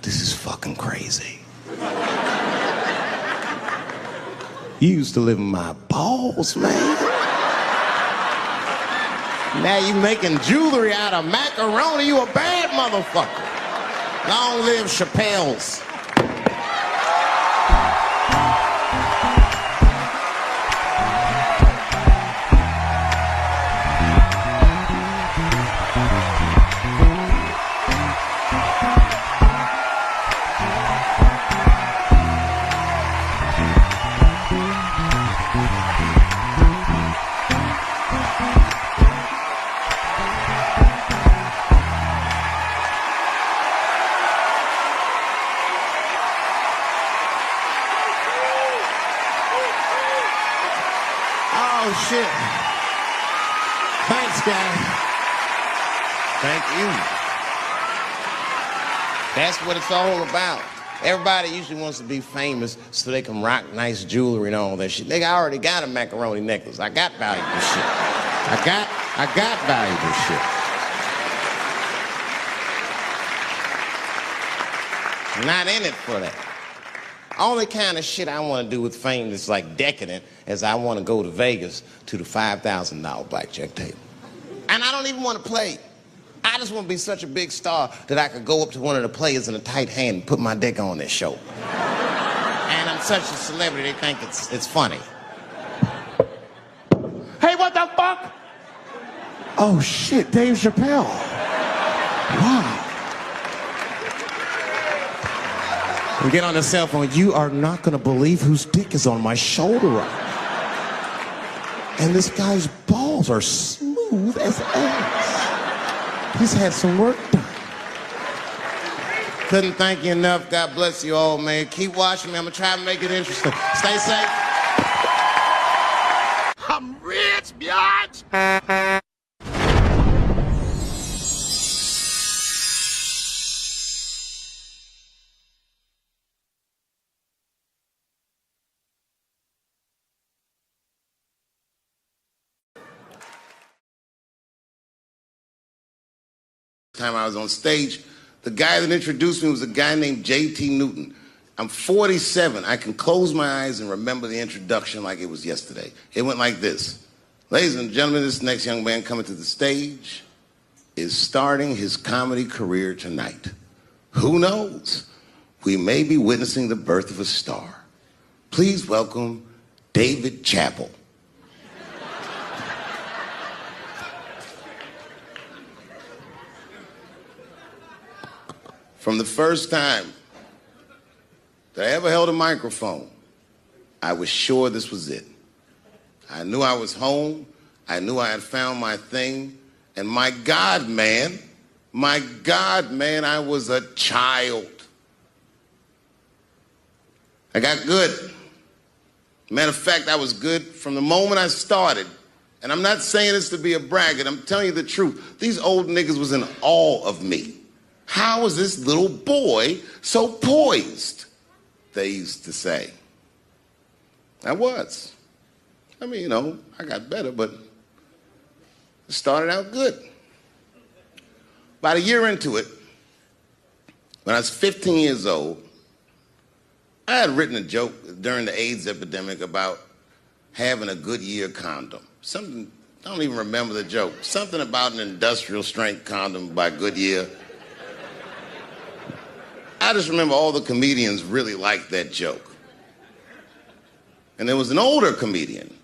this is fucking crazy. You used to live in my balls, man. Now you making jewelry out of macaroni. You a bad motherfucker. Long live Chappelle's. Oh, shit. Thanks, guys. Thank you. That's what it's all about. Everybody usually wants to be famous so they can rock nice jewelry and all that shit. Nigga, I already got a macaroni necklace. I got valuable shit. I got valuable shit. Not in it for that. Only kind of shit I want to do with fame that's like decadent is I want to go to Vegas to the $5,000 blackjack table. And I don't even want to play. I just want to be such a big star that I could go up to one of the players in a tight hand and put my dick on their show. And I'm such a celebrity, they think it's funny. Hey, what the fuck? Oh shit, Dave Chappelle. Wow. We get on the cell phone. You are not going to believe whose dick is on my shoulder right now. And this guy's balls are smooth as ass. He's had some work done. Couldn't thank you enough. God bless you all, man. Keep watching me. I'm going to try to make it interesting. Stay safe. I'm rich, biatch! Time I was on stage, the guy that introduced me was a guy named J.T. Newton. I'm 47. I can close my eyes and remember the introduction like it was yesterday. It went like this. Ladies and gentlemen, this next young man coming to the stage is starting his comedy career tonight. Who knows? We may be witnessing the birth of a star. Please welcome David Chappelle. From the first time that I ever held a microphone, I was sure this was it. I knew I was home. I knew I had found my thing. And my God, man, I was a child. I got good. Matter of fact, I was good from the moment I started. And I'm not saying this to be a braggart. I'm telling you the truth. These old niggas was in awe of me. How is this little boy so poised? They used to say. I was. I mean, you know, I got better, but it started out good. About a year into it, when I was 15 years old, I had written a joke during the AIDS epidemic about having a Goodyear condom. Something, I don't even remember the joke. Something about an industrial strength condom by Goodyear. I just remember all the comedians really liked that joke. And there was an older comedian.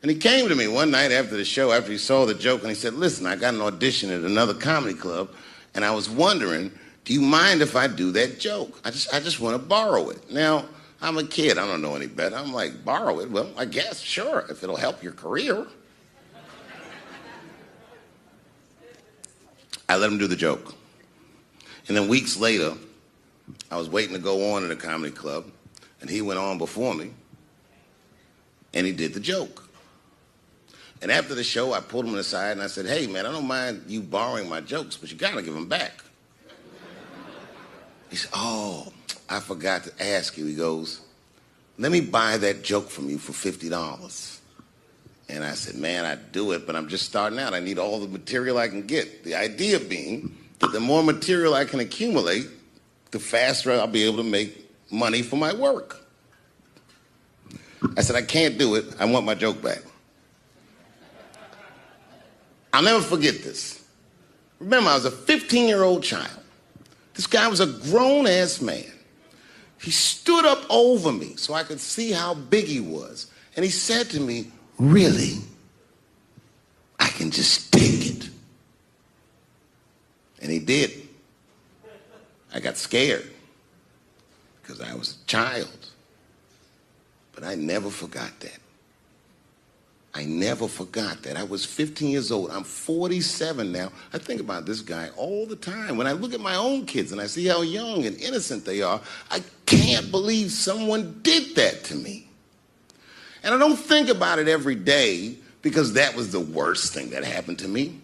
And he came to me one night after the show, after he saw the joke, and he said, listen, I got an audition at another comedy club, and I was wondering, do you mind if I do that joke? I just want to borrow it. Now, I'm a kid. I don't know any better. I'm like, borrow it? Well, I guess, sure, if it'll help your career. I let him do the joke. And then weeks later, I was waiting to go on in a comedy club, and he went on before me, and he did the joke. And after the show, I pulled him aside, and I said, hey, man, I don't mind you borrowing my jokes, but you got to give them back. He said, oh, I forgot to ask you. He goes, let me buy that joke from you for $50. And I said, man, I'd do it, but I'm just starting out. I need all the material I can get. The idea being that the more material I can accumulate, the faster I'll be able to make money for my work. I said, I can't do it. I want my joke back. I'll never forget this. Remember, I was a 15-year-old child. This guy was a grown-ass man. He stood up over me so I could see how big he was. And he said to me, really? I can just take it. And he did. I got scared because I was a child. But I never forgot that. I never forgot that. I was 15 years old. I'm 47 now. I think about this guy all the time. When I look at my own kids and I see how young and innocent they are, I can't believe someone did that to me. And I don't think about it every day because that was the worst thing that happened to me.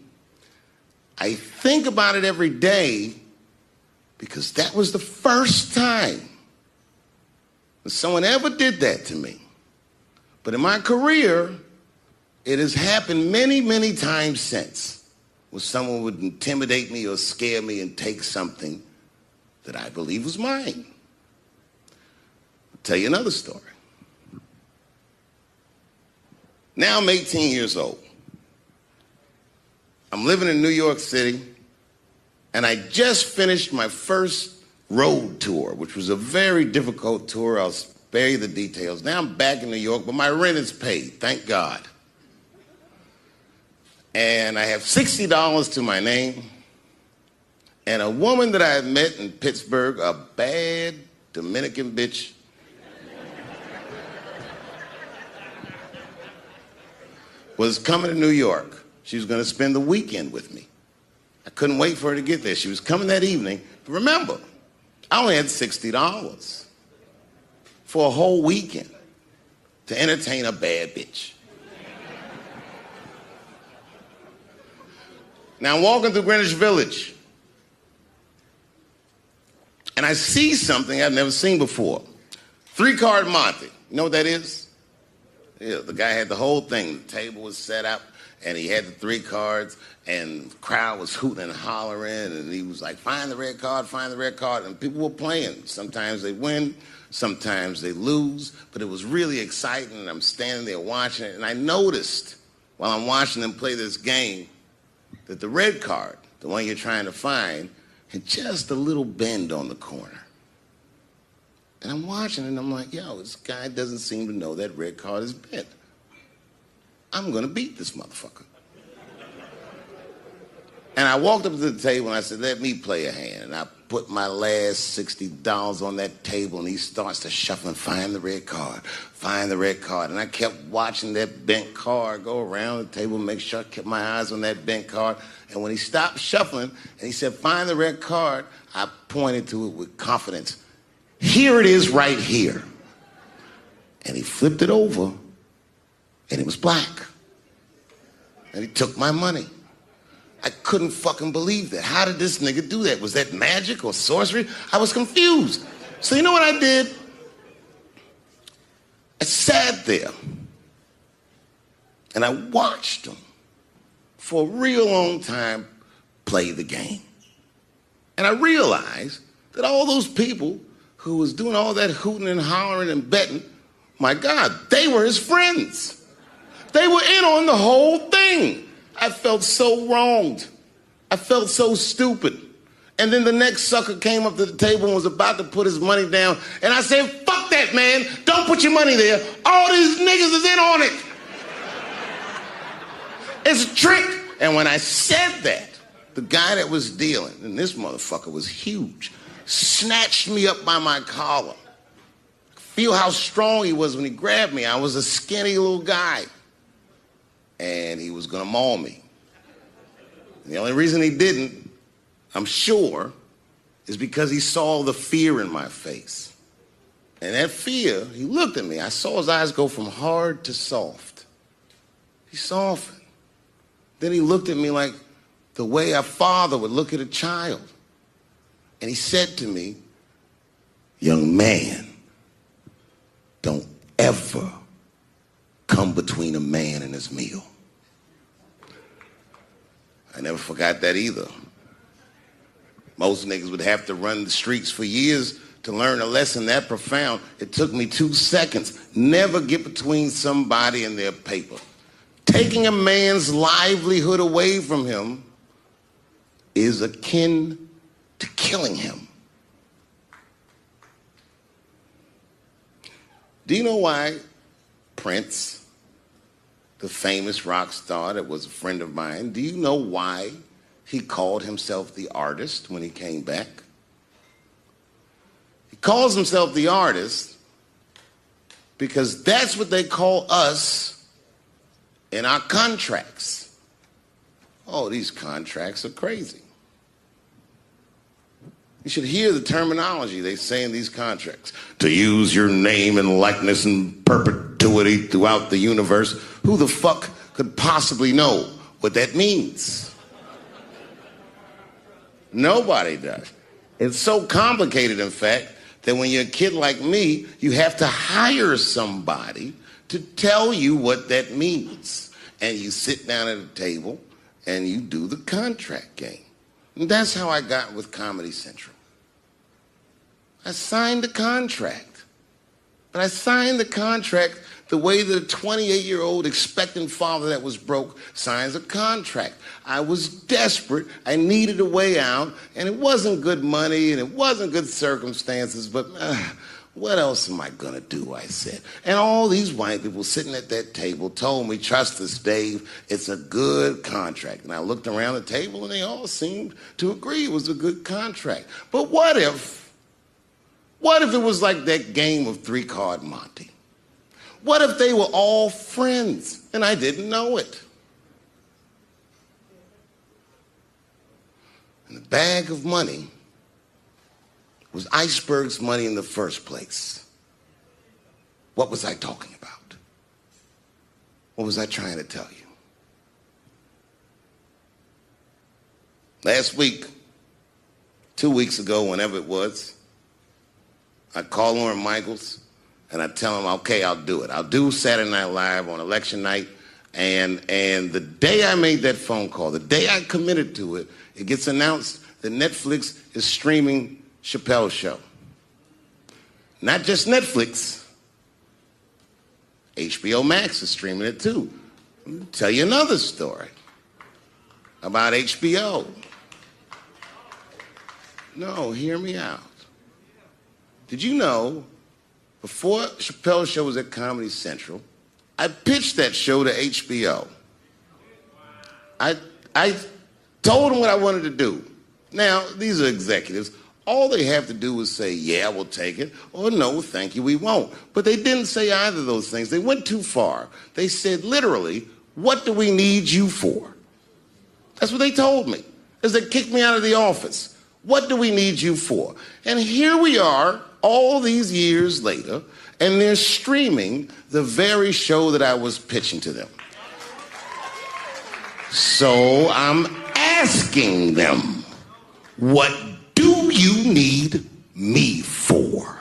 I think about it every day because that was the first time that someone ever did that to me. But in my career, it has happened many, many times since, where someone would intimidate me or scare me and take something that I believe was mine. I'll tell you another story. Now I'm 18 years old. I'm living in New York City, and I just finished my first road tour, which was a very difficult tour. I'll spare you the details. Now I'm back in New York, but my rent is paid, thank God. And I have $60 to my name. And a woman that I had met in Pittsburgh, a bad Dominican bitch, was coming to New York. She was going to spend the weekend with me. I couldn't wait for her to get there. She was coming that evening. But remember, I only had $60 for a whole weekend to entertain a bad bitch. Now I'm walking through Greenwich Village, and I see something I've never seen before. 3-card Monte. You know what that is? Yeah, the guy had the whole thing. The table was set up, and he had the 3 cards, and the crowd was hooting and hollering, and he was like, find the red card, find the red card, and people were playing. Sometimes they win, sometimes they lose, but it was really exciting, and I'm standing there watching it, and I noticed while I'm watching them play this game that the red card, the one you're trying to find, had just a little bend on the corner. And I'm watching it, and I'm like, yo, this guy doesn't seem to know that red card is bent. I'm gonna beat this motherfucker. And I walked up to the table, and I said, let me play a hand. And I put my last $60 on that table, and he starts to shuffle and find the red card, find the red card. And I kept watching that bent card go around the table, make sure I kept my eyes on that bent card. And when he stopped shuffling, and he said, find the red card, I pointed to it with confidence. Here it is right here. And he flipped it over, and it was black. And he took my money. I couldn't fucking believe that. How did this nigga do that? Was that magic or sorcery? I was confused. So you know what I did? I sat there and I watched him for a real long time play the game. And I realized that all those people who was doing all that hooting and hollering and betting, my God, they were his friends. They were in on the whole thing. I felt so wronged. I felt so stupid. And then the next sucker came up to the table and was about to put his money down. And I said, fuck that, man. Don't put your money there. All these niggas is in on it. It's a trick. And when I said that, the guy that was dealing, and this motherfucker was huge, snatched me up by my collar. Feel how strong he was when he grabbed me. I was a skinny little guy. And he was gonna maul me. And the only reason he didn't, I'm sure, is because he saw the fear in my face. And that fear, he looked at me. I saw his eyes go from hard to soft. He softened. Then he looked at me like the way a father would look at a child. And he said to me, young man, don't ever come between a man and his meal. I never forgot that either. Most niggas would have to run the streets for years to learn a lesson that profound. It took me 2 seconds. Never get between somebody and their paper. Taking a man's livelihood away from him is akin to killing him. Do you know why Prince, the famous rock star that was a friend of mine, do you know why he called himself the artist when he came back? He calls himself the artist because that's what they call us in our contracts. Oh, these contracts are crazy. You should hear the terminology they say in these contracts. To use your name and likeness in perpetuity throughout the universe. Who the fuck could possibly know what that means? Nobody does. It's so complicated, in fact, that when you're a kid like me, you have to hire somebody to tell you what that means. And you sit down at a table and you do the contract game. And that's how I got with Comedy Central. I signed the contract. But I signed the contract the way that a 28-year-old expectant father that was broke signs a contract. I was desperate. I needed a way out. And it wasn't good money and it wasn't good circumstances. But What else am I gonna do, I said. And all these white people sitting at that table told me, trust us, Dave, it's a good contract. And I looked around the table and they all seemed to agree it was a good contract. But what if it was like that game of three-card Monte? What if they were all friends and I didn't know it? And the bag of money was Iceberg's money in the first place. What was I talking about? What was I trying to tell you? Last week, 2 weeks ago, whenever it was, I call Lauren Michaels and I tell him, okay, I'll do it. I'll do Saturday Night Live on election night. And the day I made that phone call, the day I committed to it, it gets announced that Netflix is streaming Chappelle's show. Not just Netflix. HBO Max is streaming it too. Let me tell you another story about HBO. No, hear me out. Did you know, before Chappelle's show was at Comedy Central, I pitched that show to HBO. I told them what I wanted to do. Now, these are executives. All they have to do is say, yeah, we'll take it, or no, thank you, we won't. But they didn't say either of those things. They went too far. They said, literally, what do we need you for? That's what they told me, as they kicked me out of the office. What do we need you for? And here we are, all these years later, and they're streaming the very show that I was pitching to them. So I'm asking them, what do you need me for?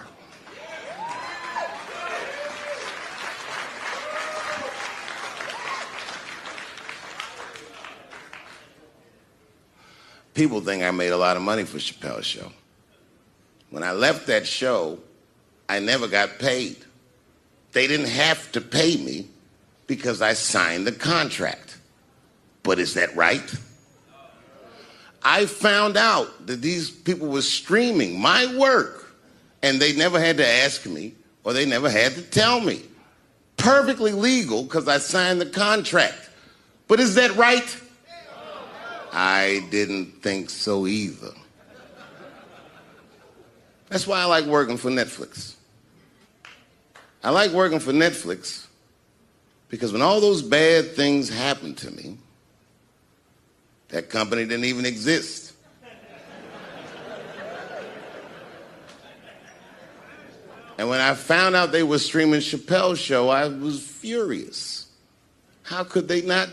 People think I made a lot of money for Chappelle's show. When I left that show, I never got paid. They didn't have to pay me because I signed the contract. But is that right? I found out that these people were streaming my work and they never had to ask me or they never had to tell me. Perfectly legal because I signed the contract. But is that right? I didn't think so either. That's why I like working for Netflix. I like working for Netflix because when all those bad things happened to me, that company didn't even exist. And when I found out they were streaming Chappelle's show, I was furious. How could they not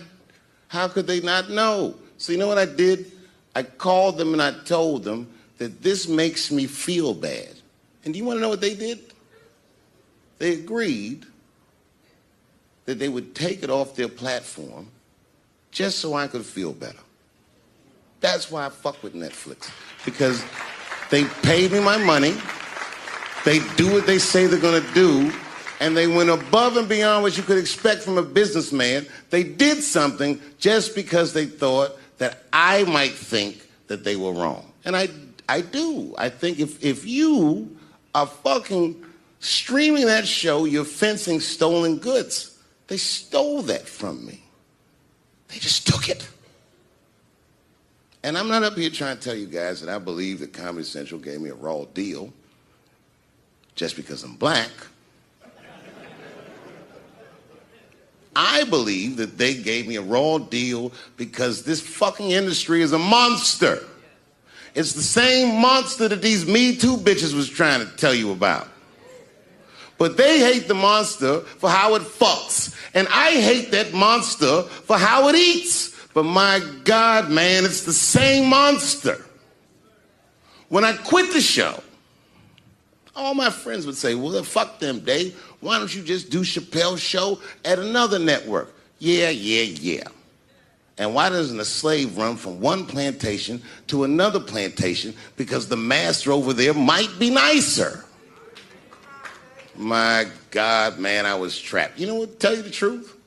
know? So you know what I did? I called them and I told them that this makes me feel bad. And do you want to know what they did? They agreed that they would take it off their platform just so I could feel better. That's why I fuck with Netflix. Because they paid me my money, they do what they say they're gonna do, and they went above and beyond what you could expect from a businessman. They did something just because they thought that I might think that they were wrong. And I do. I think if you are fucking streaming that show, you're fencing stolen goods. They stole that from me. They just took it. And I'm not up here trying to tell you guys that I believe that Comedy Central gave me a raw deal just because I'm black. I believe that they gave me a raw deal because this fucking industry is a monster. It's the same monster that these Me Too bitches was trying to tell you about. But they hate the monster for how it fucks. And I hate that monster for how it eats. But my God, man, it's the same monster. When I quit the show, all my friends would say, well, fuck them, Dave. Why don't you just do Chappelle's show at another network? Yeah. And why doesn't a slave run from one plantation to another plantation because the master over there might be nicer? My God, man, I was trapped. You know what? Tell you the truth.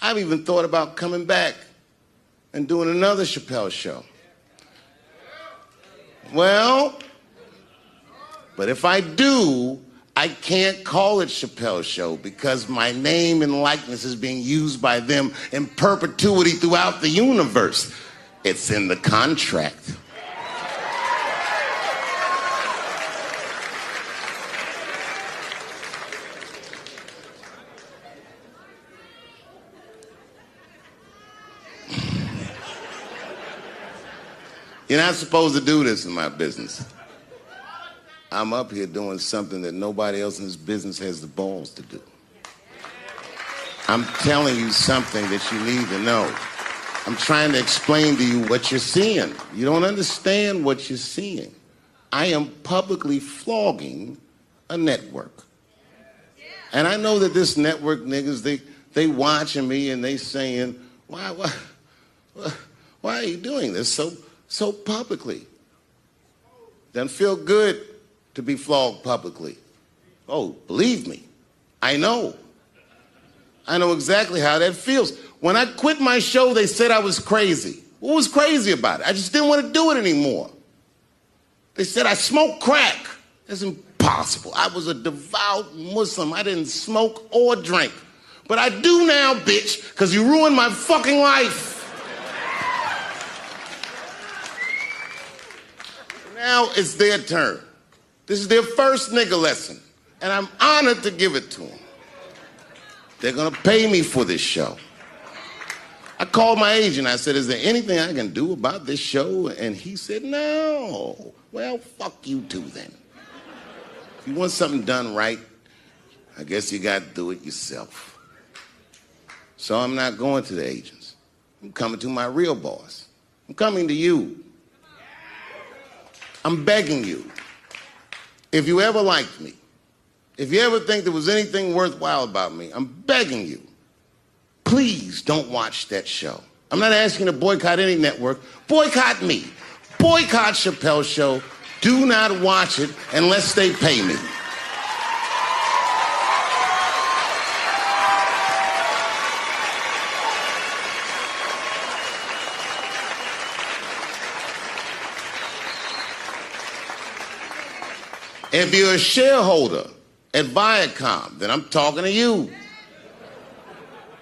I've even thought about coming back and doing another Chappelle show. Well, But if I do, I can't call it Chappelle Show because my name and likeness is being used by them in perpetuity throughout the universe. It's in the contract. You're not supposed to do this in my business. I'm up here doing something that nobody else in this business has the balls to do. I'm telling you something that you need to know. I'm trying to explain to you what you're seeing. You don't understand what you're seeing. I am publicly flogging a network. And I know that this network niggas, they watching me and they saying, why are you doing this so publicly? Doesn't feel good to be flogged publicly. Oh, believe me, I know. I know exactly how that feels. When I quit my show, they said I was crazy. What was crazy about it? I just didn't want to do it anymore. They said I smoked crack. That's impossible. I was a devout Muslim. I didn't smoke or drink. But I do now, bitch, because you ruined my fucking life. Now it's their turn. This is their first nigga lesson, and I'm honored to give it to them. They're gonna pay me for this show. I called my agent. I said, is there anything I can do about this show? And he said, no. Well, fuck you too then. If you want something done right, I guess you gotta do it yourself. So I'm not going to the agents. I'm coming to my real boss. I'm coming to you. I'm begging you. If you ever liked me, if you ever think there was anything worthwhile about me, I'm begging you, please don't watch that show. I'm not asking you to boycott any network. Boycott me. Boycott Chappelle's show. Do not watch it unless they pay me. If you're a shareholder at Viacom, then I'm talking to you.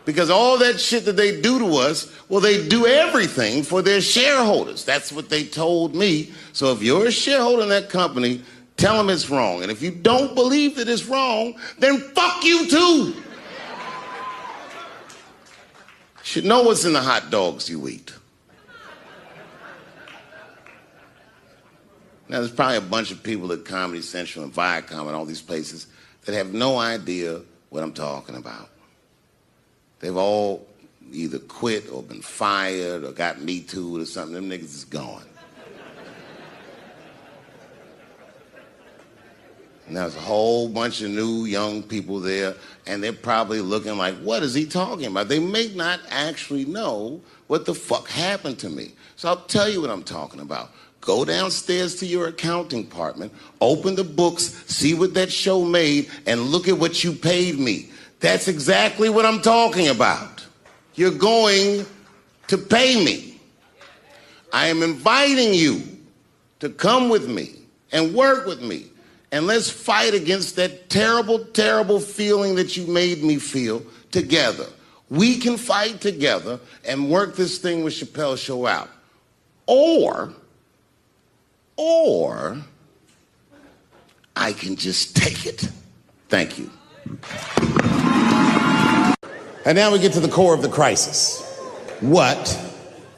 Because all that shit that they do to us, well, they do everything for their shareholders. That's what they told me. So if you're a shareholder in that company, tell them it's wrong. And if you don't believe that it's wrong, then fuck you too. You should know what's in the hot dogs you eat. Now, there's probably a bunch of people at Comedy Central and Viacom and all these places that have no idea what I'm talking about. They've all either quit or been fired or got Me Too'd or something. Them niggas is gone. And there's a whole bunch of new young people there, and they're probably looking like, what is he talking about? They may not actually know what the fuck happened to me. So I'll tell you what I'm talking about. Go downstairs to your accounting department, open the books, see what that show made, and look at what you paid me. That's exactly what I'm talking about. You're going to pay me. I am inviting you to come with me and work with me, and let's fight against that terrible, terrible feeling that you made me feel together. We can fight together and work this thing with Chappelle's show out. Or I can just take it. Thank you. And now we get to the core of the crisis. What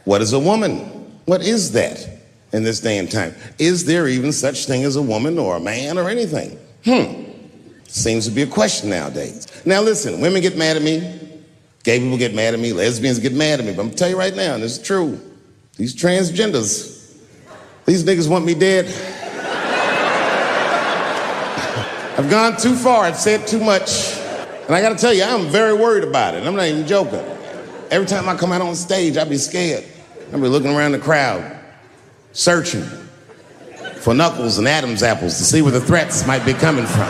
is a woman? What is that in this day and time? Is there even such thing as a woman or a man or anything? Seems to be a question nowadays. Now listen, women get mad at me. Gay people get mad at me. Lesbians get mad at me. But I'm gonna tell you right now, and this is true, these transgenders, these niggas want me dead. I've gone too far. I've said too much. And I gotta tell you, I'm very worried about it. I'm not even joking. Every time I come out on stage, I be scared. I be looking around the crowd, searching for knuckles and Adam's apples to see where the threats might be coming from.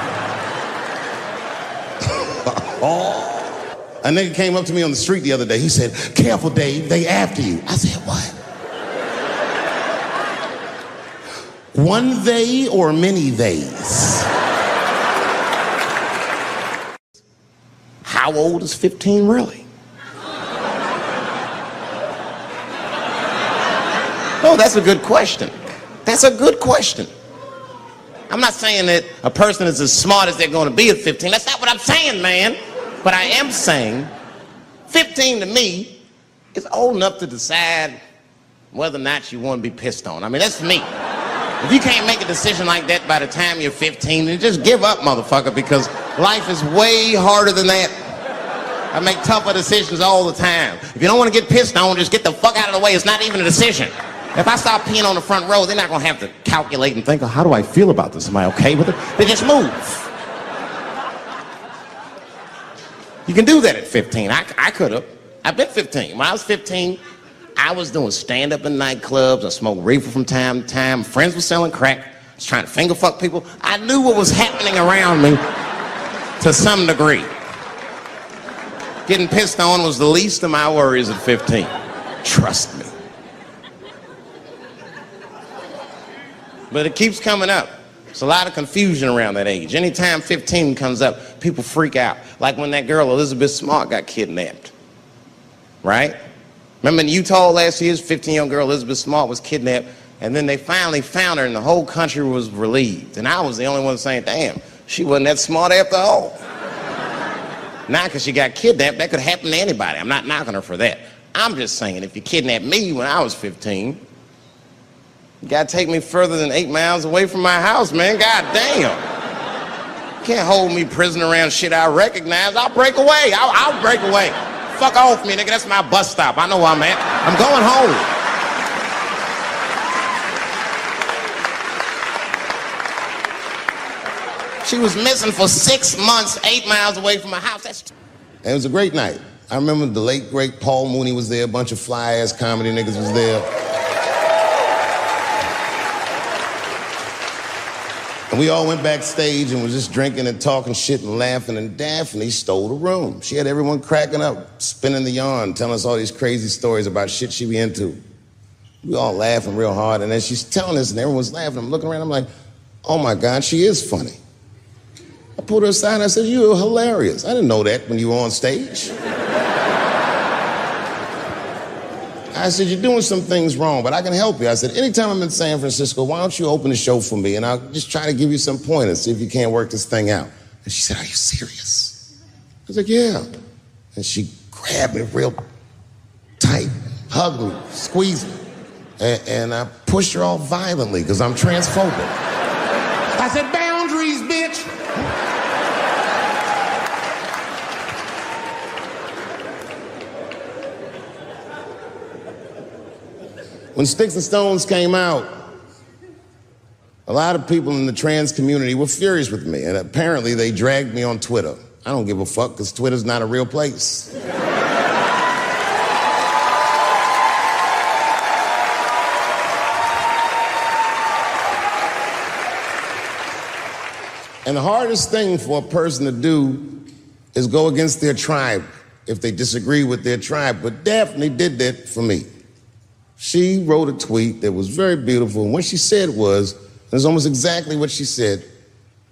A nigga came up to me on the street the other day. He said, careful, Dave, they after you. I said, what? One they or many theys? How old is 15 really? Oh, that's a good question. That's a good question. I'm not saying that a person is as smart as they're going to be at 15. That's not what I'm saying, man. But I am saying 15 to me is old enough to decide whether or not you want to be pissed on. I mean, that's me. If you can't make a decision like that by the time you're 15, then just give up, motherfucker, because life is way harder than that. I make tougher decisions all the time. If you don't want to get pissed on, just get the fuck out of the way. It's not even a decision. If I start peeing on the front row, they're not going to have to calculate and think, oh, how do I feel about this? Am I okay with it? They just move. You can do that at 15. I could have. I've been 15. When I was 15, I was doing stand-up in nightclubs. I smoked reefer from time to time. Friends were selling crack. I was trying to finger fuck people. I knew what was happening around me to some degree. Getting pissed on was the least of my worries at 15. Trust me. But it keeps coming up. There's a lot of confusion around that age. Anytime 15 comes up, people freak out. Like when that girl, Elizabeth Smart, got kidnapped. Right? Remember in Utah last year, 15-year-old girl Elizabeth Smart was kidnapped, and then they finally found her, and the whole country was relieved. And I was the only one saying, damn, she wasn't that smart after all. Now, because she got kidnapped, that could happen to anybody. I'm not knocking her for that. I'm just saying, if you kidnapped me when I was 15, you gotta take me further than 8 miles away from my house, man. God damn. You can't hold me prisoner around shit I recognize. I'll break away. I'll break away. Fuck off me, nigga. That's my bus stop. I know where I'm at. I'm going home. She was missing for 6 months, 8 miles away from my house. And it was a great night. I remember the late, great Paul Mooney was there. A bunch of fly-ass comedy niggas was there. And we all went backstage and was just drinking and talking shit and laughing, and Daphne stole the room. She had everyone cracking up, spinning the yarn, telling us all these crazy stories about shit she be into. We all laughing real hard, and then she's telling us and everyone's laughing. I'm looking around, I'm like, oh my God, she is funny. I pulled her aside and I said, you're hilarious. I didn't know that when you were on stage. I said, you're doing some things wrong, but I can help you. I said, anytime I'm in San Francisco, why don't you open the show for me, and I'll just try to give you some pointers, see if you can't work this thing out. And she said, are you serious? I was like, yeah. And she grabbed me real tight, hugged me, squeezed me, and I pushed her all violently because I'm transphobic. I said, boundaries, bitch. When Sticks and Stones came out, a lot of people in the trans community were furious with me, and apparently they dragged me on Twitter. I don't give a fuck, because Twitter's not a real place. And the hardest thing for a person to do is go against their tribe if they disagree with their tribe. But Daphne did that for me. She wrote a tweet that was very beautiful, and what she said was, it was almost exactly what she said.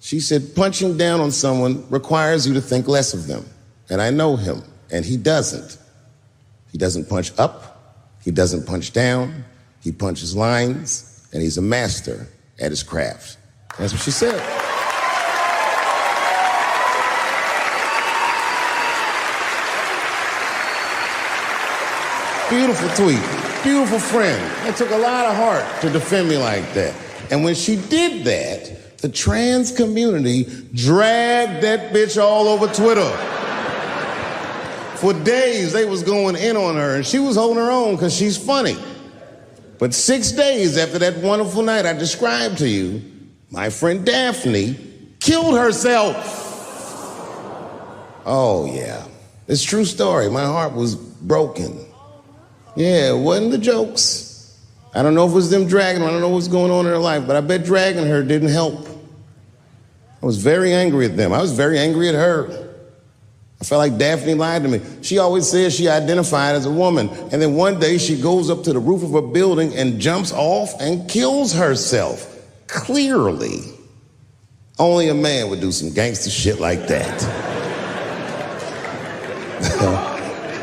She said, punching down on someone requires you to think less of them. And I know him, and he doesn't. He doesn't punch up, he doesn't punch down, he punches lines, and he's a master at his craft. That's what she said. Beautiful tweet. Beautiful friend. It took a lot of heart to defend me like that. And when she did that, the trans community dragged that bitch all over Twitter. For days, they was going in on her, and she was holding her own because she's funny. But 6 days after that wonderful night I described to you, my friend Daphne killed herself. Oh, yeah. It's a true story. My heart was broken. Yeah, it wasn't the jokes. I don't know if it was them dragging her. I don't know what's going on in her life, but I bet dragging her didn't help. I was very angry at them. I was very angry at her. I felt like Daphne lied to me. She always says she identified as a woman, and then one day she goes up to the roof of a building and jumps off and kills herself. clearly, only a man would do some gangster shit like that.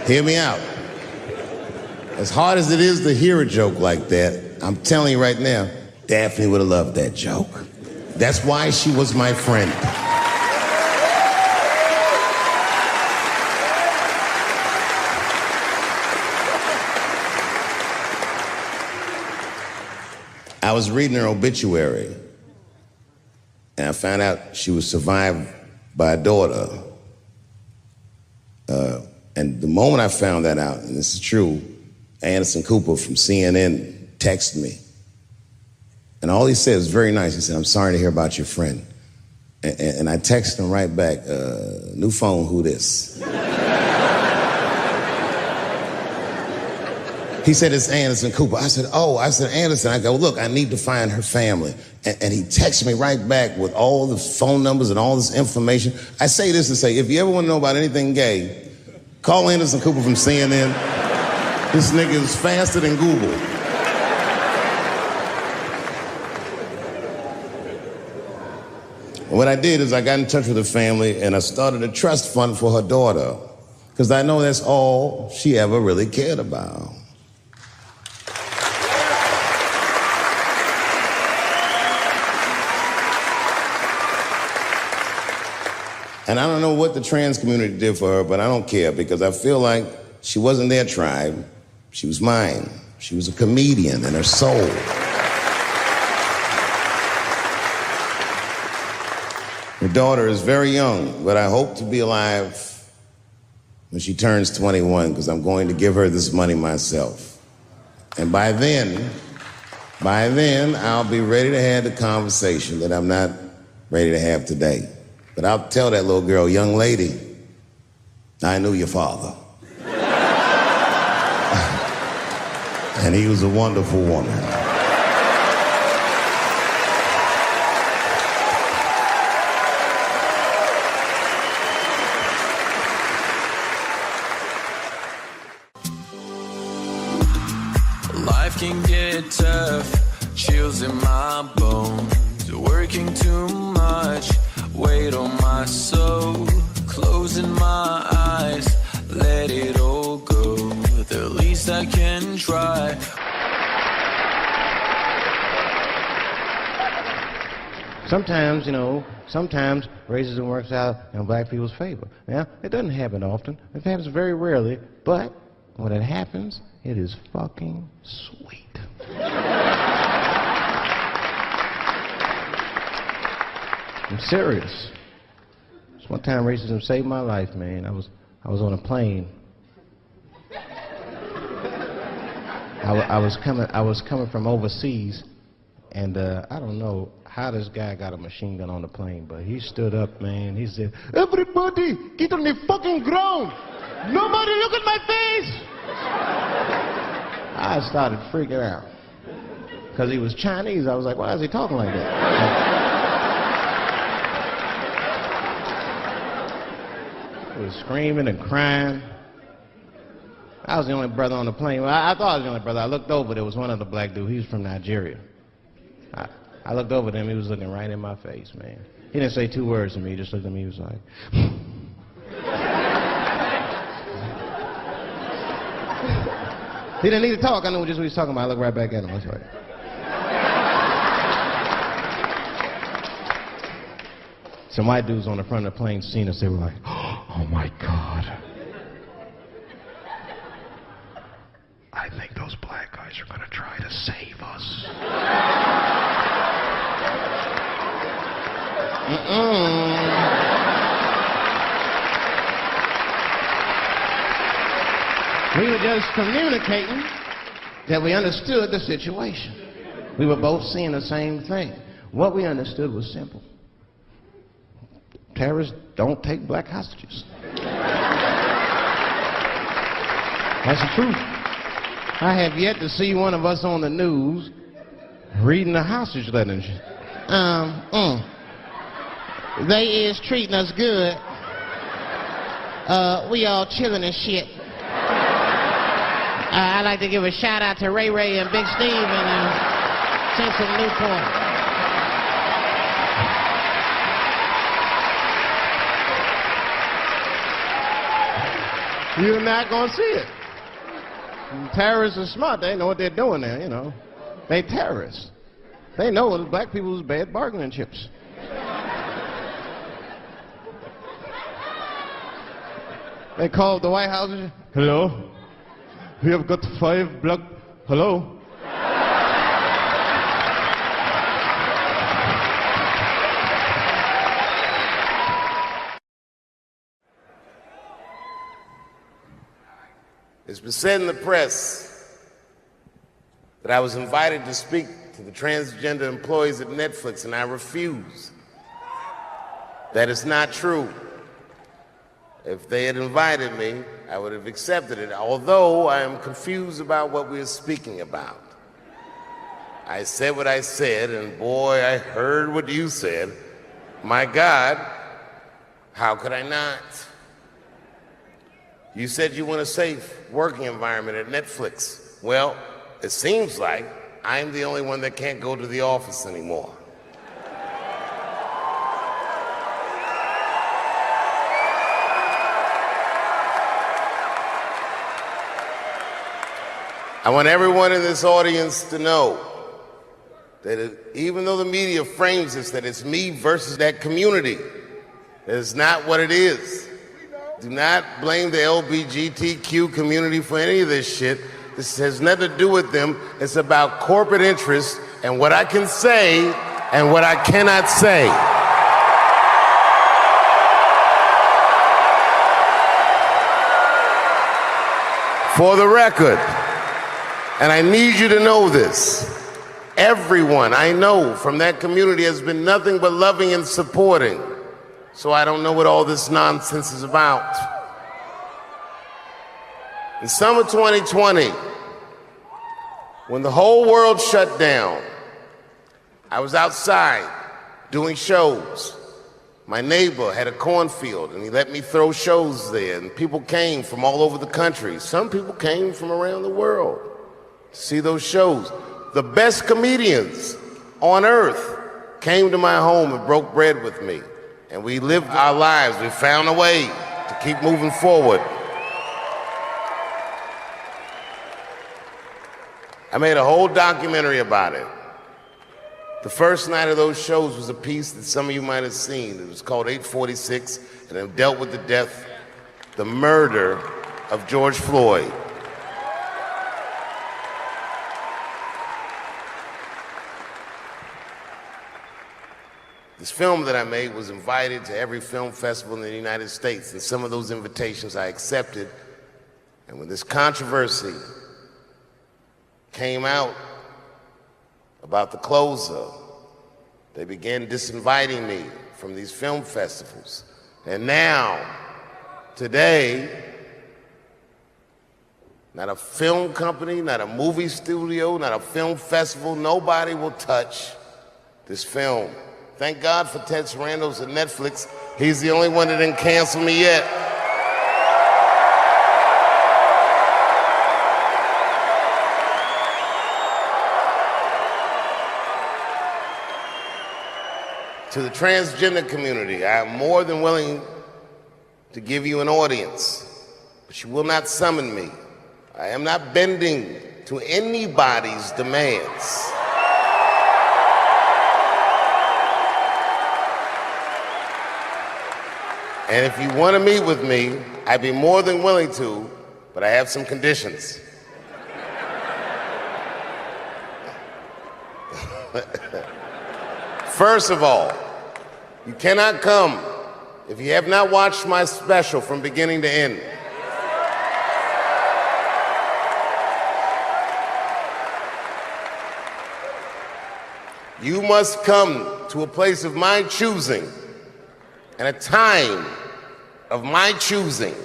Hear me out. As hard as it is to hear a joke like that, I'm telling you right now, Daphne would have loved that joke. That's why she was my friend. I was reading her obituary, and I found out she was survived by a daughter. And the moment I found that out, and this is true, Anderson Cooper from CNN texted me. And all he said was very nice. He said, "I'm sorry to hear about your friend." And I texted him right back, "New phone, who this?" He said, "It's Anderson Cooper." I said, "Oh," I said, "Anderson." I go, "Look, I need to find her family." And he texted me right back with all the phone numbers and all this information. I say this to say, if you ever want to know about anything gay, call Anderson Cooper from CNN. This nigga is faster than Google. What I did is I got in touch with her family and I started a trust fund for her daughter, because I know that's all she ever really cared about. And I don't know what the trans community did for her, but I don't care, because I feel like she wasn't their tribe. She was mine. She was a comedian in her soul. Her daughter is very young, but I hope to be alive when she turns 21, because I'm going to give her this money myself. And by then, I'll be ready to have the conversation that I'm not ready to have today. But I'll tell that little girl, "Young lady, I knew your father. And he was a wonderful woman." Life can get tough, chills in my bones, working too much, weight on my soul, closing my eyes, let it all go, the least I can try. Sometimes, sometimes racism works out in black people's favor. Now, it doesn't happen often. It happens very rarely, but when it happens, it is fucking sweet. I'm serious. This one time racism saved my life, man. I was on a plane. I was coming from overseas, and I don't know how this guy got a machine gun on the plane, but he stood up, man. He said, "Everybody, get on the fucking ground! Nobody look at my face!" I started freaking out. Because he was Chinese, I was like, why is he talking like that? He was screaming and crying. I was the only brother on the plane. Well, I thought I was the only brother. I looked over, there was one other black dude. He was from Nigeria. I looked over at him, he was looking right in my face, man. He didn't say two words to me, he just looked at me, he was like... He didn't need to talk, I knew just what he was talking about. I looked right back at him, I was like... Some white dudes on the front of the plane seen us, they were like, "Oh my God. I think those black guys are gonna try to save us." We were just communicating that we understood the situation. We were both seeing the same thing. What we understood was simple. Terrorists don't take black hostages. That's the truth. I have yet to see one of us on the news reading the hostage letters. They is treating us good. We all chilling and shit. I'd like to give a shout out to Ray Ray and Big Steve and Central Newport. You're not going to see it. And terrorists are smart. They know what they're doing there, you know. They terrorists. They know that black people is bad bargaining chips. They called the White House and said, hello? We have got 5 black... Hello? It's been said in the press that I was invited to speak to the transgender employees at Netflix, and I refuse. That is not true. If they had invited me, I would have accepted it, although I am confused about what we are speaking about. I said what I said, and boy, I heard what you said. My God, how could I not? You said you want a safe working environment at Netflix. Well, it seems like I'm the only one that can't go to the office anymore. I want everyone in this audience to know that even though the media frames this, that it's me versus that community, that is not what it is. Do not blame the LGBTQ community for any of this shit. This has nothing to do with them. It's about corporate interests and what I can say and what I cannot say. For the record, and I need you to know this, everyone I know from that community has been nothing but loving and supporting. So I don't know what all this nonsense is about. In summer 2020, when the whole world shut down, I was outside doing shows. My neighbor had a cornfield, and he let me throw shows there, and people came from all over the country. Some people came from around the world to see those shows. The best comedians on earth came to my home and broke bread with me. And we lived our lives. We found a way to keep moving forward. I made a whole documentary about it. The first night of those shows was a piece that some of you might have seen. It was called 846, and it dealt with the murder of George Floyd. This film that I made was invited to every film festival in the United States, and some of those invitations I accepted. And when this controversy came out about the closer, they began disinviting me from these film festivals. And now, today, not a film company, not a movie studio, not a film festival, nobody will touch this film. Thank God for Ted Sarandos at Netflix. He's the only one that didn't cancel me yet. To the transgender community, I am more than willing to give you an audience, but you will not summon me. I am not bending to anybody's demands. And if you want to meet with me, I'd be more than willing to, but I have some conditions. First of all, you cannot come if you have not watched my special from beginning to end. You must come to a place of my choosing and a time of my choosing.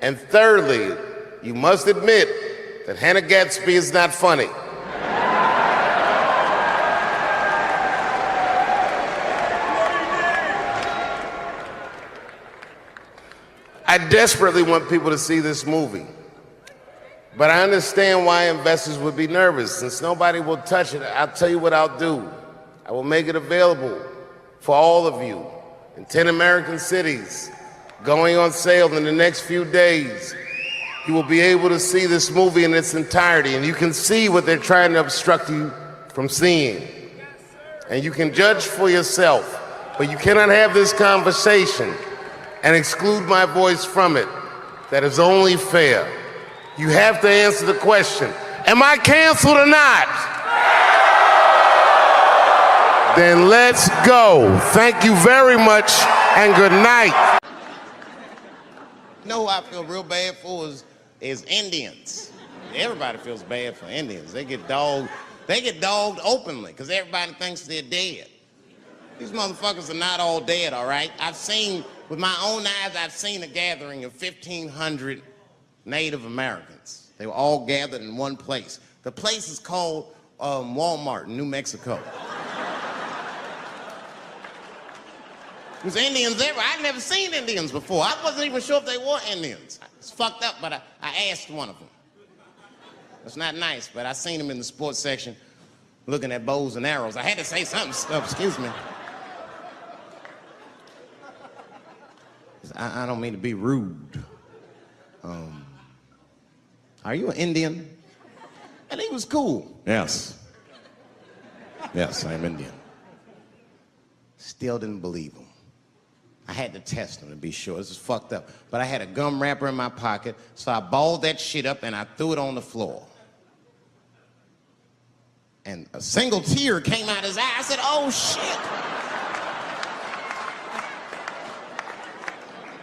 And thirdly, you must admit that Hannah Gadsby is not funny. I desperately want people to see this movie, but I understand why investors would be nervous. Since nobody will touch it, I'll tell you what I'll do. I will make it available for all of you in 10 American cities going on sale in the next few days. You will be able to see this movie in its entirety, and you can see what they're trying to obstruct you from seeing. And you can judge for yourself, but you cannot have this conversation and exclude my voice from it. That is only fair. You have to answer the question, am I canceled or not? Then let's go. Thank you very much, and good night. You know who I feel real bad for is Indians. Everybody feels bad for Indians. They get dogged openly because everybody thinks they're dead. These motherfuckers are not all dead, all right? With my own eyes, I've seen a gathering of 1,500 Native Americans. They were all gathered in one place. The place is called Walmart in New Mexico. There's Indians everywhere. I'd never seen Indians before. I wasn't even sure if they were Indians. It's fucked up, but I asked one of them. It's not nice, but I seen him in the sports section looking at bows and arrows. I had to say something. Excuse me. I don't mean to be rude. Are you an Indian? And he was cool. Yes. Yes, I'm Indian. Still didn't believe him. I had to test him to be sure. This is fucked up. But I had a gum wrapper in my pocket, so I balled that shit up and I threw it on the floor. And a single tear came out his eye. I said, oh shit.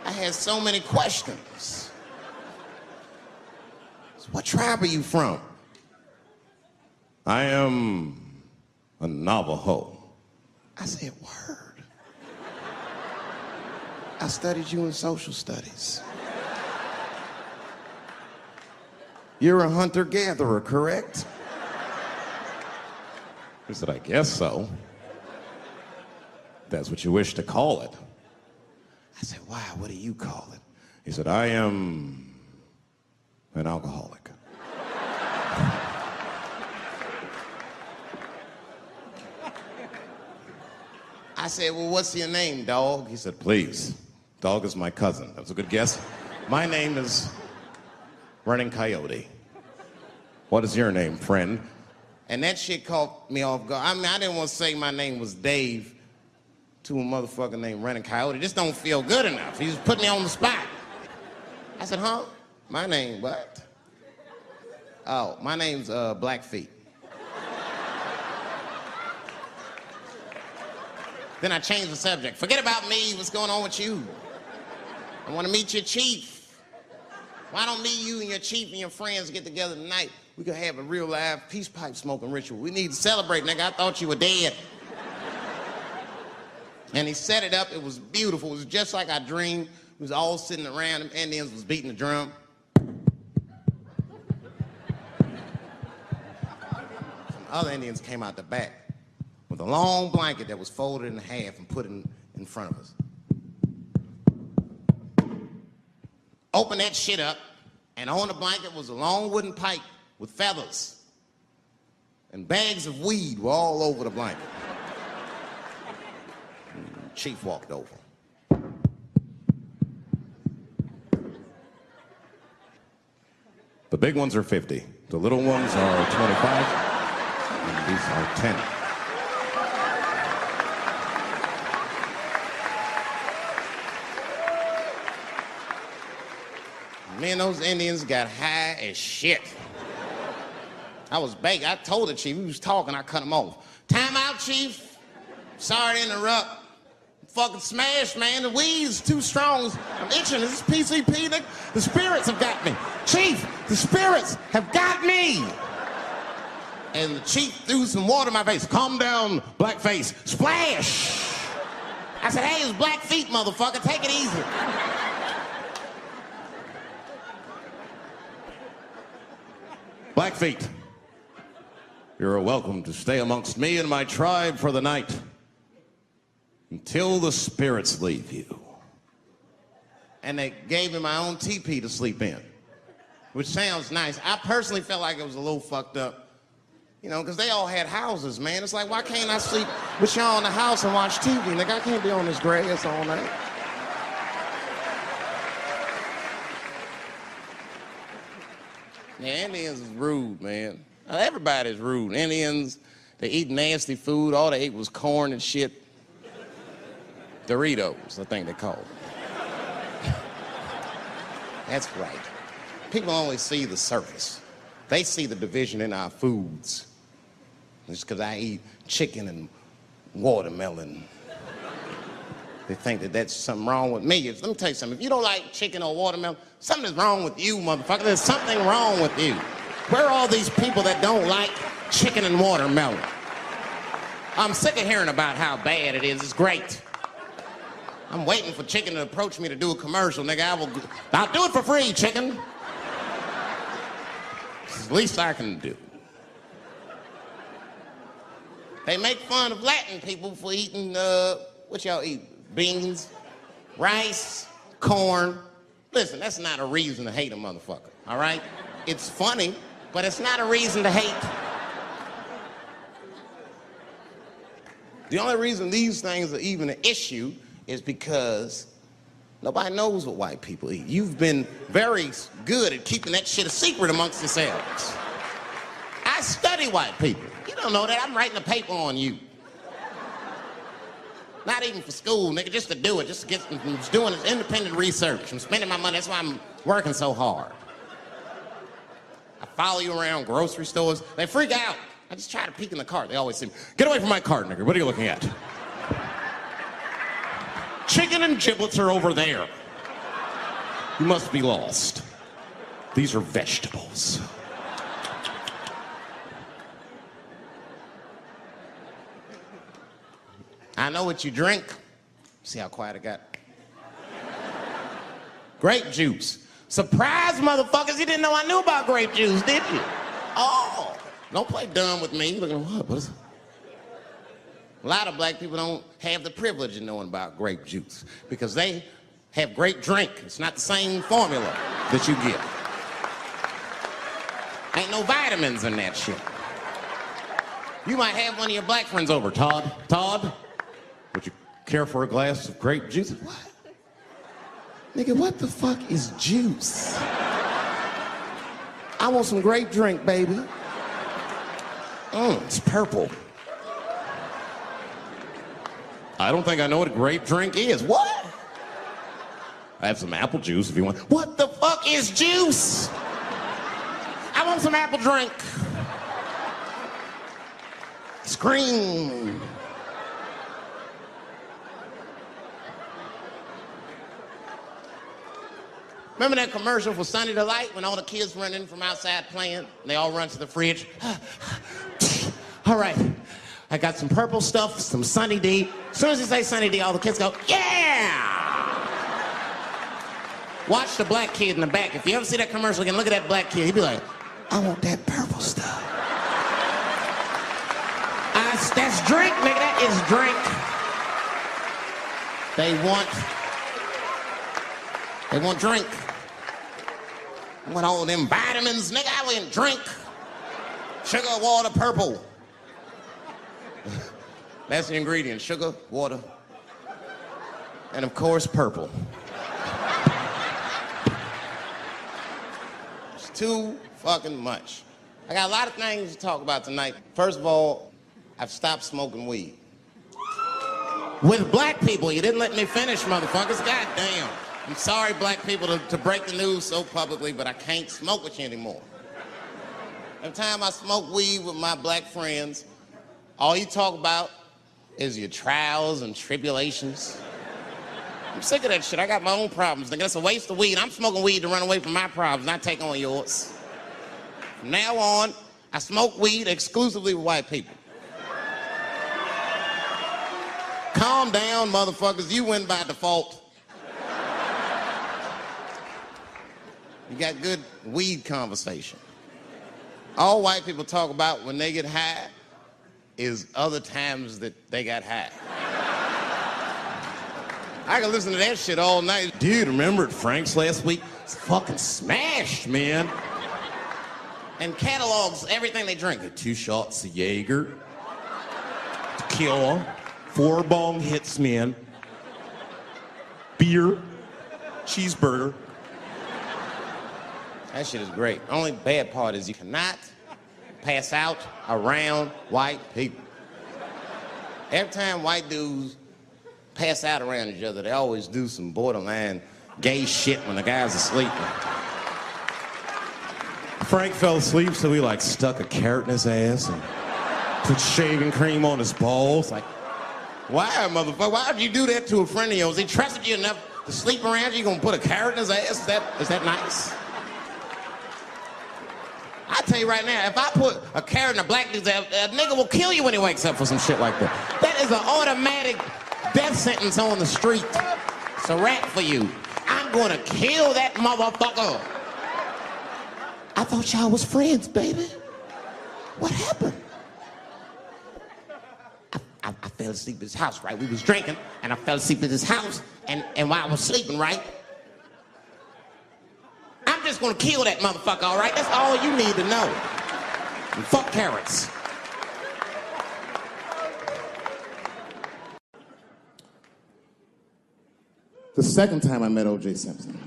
I had so many questions. So what tribe are you from? I am a Navajo. I said, word. I studied you in social studies. You're a hunter-gatherer, correct? He said, I guess so. That's what you wish to call it. I said, why? What do you call it? He said, I am an alcoholic. I said, well, what's your name, dog? He said, please. Dog is my cousin. That was a good guess. My name is Running Coyote. What is your name, friend? And that shit caught me off guard. I mean, I didn't want to say my name was Dave to a motherfucker named Running Coyote. This don't feel good enough. He just put me on the spot. I said, huh? My name, what? Oh, my name's Blackfeet. Then I changed the subject. Forget about me. What's going on with you? I want to meet your chief. Why don't me, you, and your chief and your friends get together tonight? We could have a real live peace pipe smoking ritual. We need to celebrate, nigga. I thought you were dead. And he set it up. It was beautiful. It was just like I dreamed. We was all sitting around. Them Indians was beating the drum. Some other Indians came out the back with a long blanket that was folded in half and put in front of us. Open that shit up, and on the blanket was a long wooden pipe with feathers. And bags of weed were all over the blanket. Chief walked over. The big ones are 50. The little ones are 25. And these are 10. Me and those Indians got high as shit. I was baked. I told the chief, we was talking, I cut him off. Time out, chief. Sorry to interrupt. Fucking smashed, man. The weed's too strong. I'm itching. This is PCP, nigga. The spirits have got me. Chief, the spirits have got me. And the chief threw some water in my face. Calm down, blackface. Splash. I said, hey, it's Blackfeet, motherfucker. Take it easy. Blackfeet, you're welcome to stay amongst me and my tribe for the night until the spirits leave you. And they gave me my own teepee to sleep in, which sounds nice. I personally felt like it was a little fucked up, you know, because they all had houses, man. It's like, why can't I sleep with y'all in the house and watch TV? Like, I can't be on this grass all night. Yeah, Indians is rude, man. Everybody's rude. Indians, they eat nasty food. All they ate was corn and shit. Doritos, I think they call it. That's right. People only see the surface. They see the division in our foods. Just because I eat chicken and watermelon, they think that that's something wrong with me. Let me tell you something. If you don't like chicken or watermelon, something is wrong with you, motherfucker. There's something wrong with you. Where are all these people that don't like chicken and watermelon? I'm sick of hearing about how bad it is. It's great. I'm waiting for chicken to approach me to do a commercial, nigga. I'll do it for free, chicken. It's the least I can do. They make fun of Latin people for eating, what y'all eat? Beans, rice, corn. Listen, that's not a reason to hate a motherfucker, all right? It's funny, but it's not a reason to hate. The only reason these things are even an issue is because nobody knows what white people eat. You've been very good at keeping that shit a secret amongst yourselves. I study white people. You don't know that. I'm writing a paper on you. Not even for school, nigga, just to do it, just to get, I'm just doing this independent research. I'm spending my money, that's why I'm working so hard. I follow you around grocery stores. They freak out. I just try to peek in the cart. They always say, get away from my cart, nigga. What are you looking at? Chicken and giblets are over there. You must be lost. These are vegetables. I know what you drink. See how quiet I got? Grape juice. Surprise, motherfuckers, you didn't know I knew about grape juice, did you? Oh, don't play dumb with me. Look at what is it? A lot of black people don't have the privilege of knowing about grape juice because they have grape drink. It's not the same formula that you get. Ain't no vitamins in that shit. You might have one of your black friends over. Todd, would you care for a glass of grape juice? What? Nigga, what the fuck is juice? I want some grape drink, baby. It's purple. I don't think I know what a grape drink is. What? I have some apple juice if you want. What the fuck is juice? I want some apple drink. Scream. Remember that commercial for Sunny Delight when all the kids run in from outside playing and they all run to the fridge? All right, I got some purple stuff, some Sunny D. As soon as you say Sunny D, all the kids go, yeah! Watch the black kid in the back. If you ever see that commercial again, look at that black kid. He'd be like, I want that purple stuff. That's drink, nigga, that is drink. They want drink. I want all them vitamins, nigga, I want drink. Sugar, water, purple. That's the ingredient, sugar, water, and of course, purple. It's too fucking much. I got a lot of things to talk about tonight. First of all, I've stopped smoking weed. With black people, you didn't let me finish, motherfuckers. God damn. I'm sorry, black people, to break the news so publicly, but I can't smoke with you anymore. Every time I smoke weed with my black friends, all you talk about is your trials and tribulations. I'm sick of that shit. I got my own problems. Nigga, that's a waste of weed. I'm smoking weed to run away from my problems, not take on yours. From now on, I smoke weed exclusively with white people. Calm down, motherfuckers. You win by default. You got good weed conversation. All white people talk about when they get high is other times that they got high. I can listen to that shit all night. Dude, remember at Frank's last week? It's fucking smashed, man. And catalogs everything they drink. 2 shots of Jaeger, tequila, 4 bong hits, man, beer, cheeseburger, That shit is great. Only bad part is you cannot pass out around white people. Every time white dudes pass out around each other, they always do some borderline gay shit when the guys are sleeping. Frank fell asleep, so he like stuck a carrot in his ass and put shaving cream on his balls. Like, why, motherfucker? Why would you do that to a friend of yours? He trusted you enough to sleep around you. You gonna put a carrot in his ass? Is that nice? I tell you right now, if I put a carrot in a black dude's ass, a nigga will kill you when he wakes up for some shit like that. That is an automatic death sentence on the street. It's a rap for you. I'm gonna kill that motherfucker. I thought y'all was friends, baby. What happened? I fell asleep at his house, right? We was drinking, and I fell asleep at his house, and while I was sleeping, right? I'm just gonna kill that motherfucker, all right? That's all you need to know. And fuck carrots. The second time I met O.J. Simpson,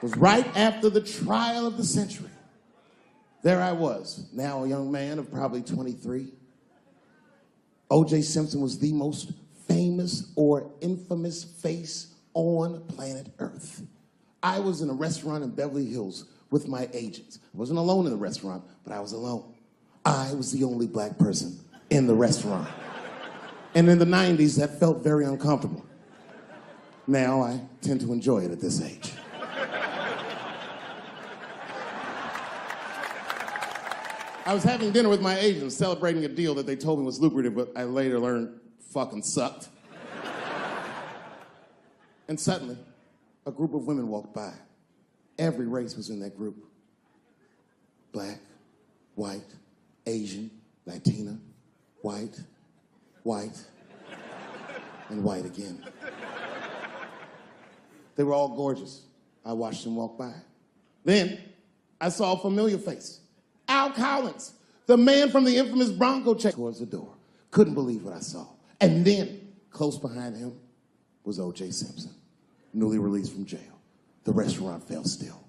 was right after the trial of the century. There I was, now a young man of probably 23. O.J. Simpson was the most famous or infamous face on planet Earth. I was in a restaurant in Beverly Hills with my agents. I wasn't alone in the restaurant, but I was alone. I was the only black person in the restaurant. And in the 90s, that felt very uncomfortable. Now I tend to enjoy it at this age. I was having dinner with my agents, celebrating a deal that they told me was lucrative, but I later learned fucking sucked. And suddenly, a group of women walked by. Every race was in that group. Black, white, Asian, Latina, white, and white again. They were all gorgeous. I watched them walk by. Then, I saw a familiar face. Al Collins, the man from the infamous Bronco check, towards the door. Couldn't believe what I saw. And then, close behind him, was O.J. Simpson, newly released from jail. The restaurant fell still.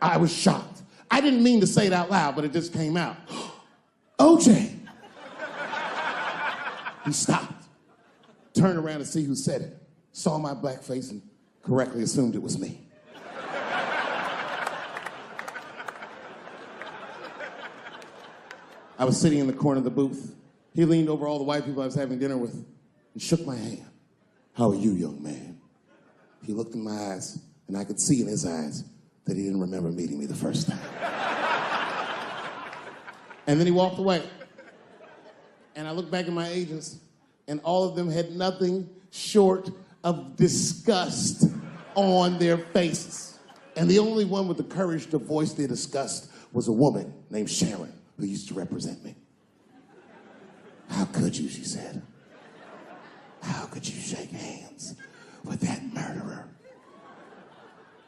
I was shocked. I didn't mean to say it out loud, but it just came out. O.J. He stopped, turned around to see who said it, saw my black face, and correctly assumed it was me. I was sitting in the corner of the booth. He leaned over all the white people I was having dinner with and shook my hand. How are you, young man? He looked in my eyes, and I could see in his eyes that he didn't remember meeting me the first time. And then he walked away. And I looked back at my agents, and all of them had nothing short of disgust on their faces. And the only one with the courage to voice their disgust was a woman named Sharon, who used to represent me. How could you, she said. How could you shake hands with that murderer?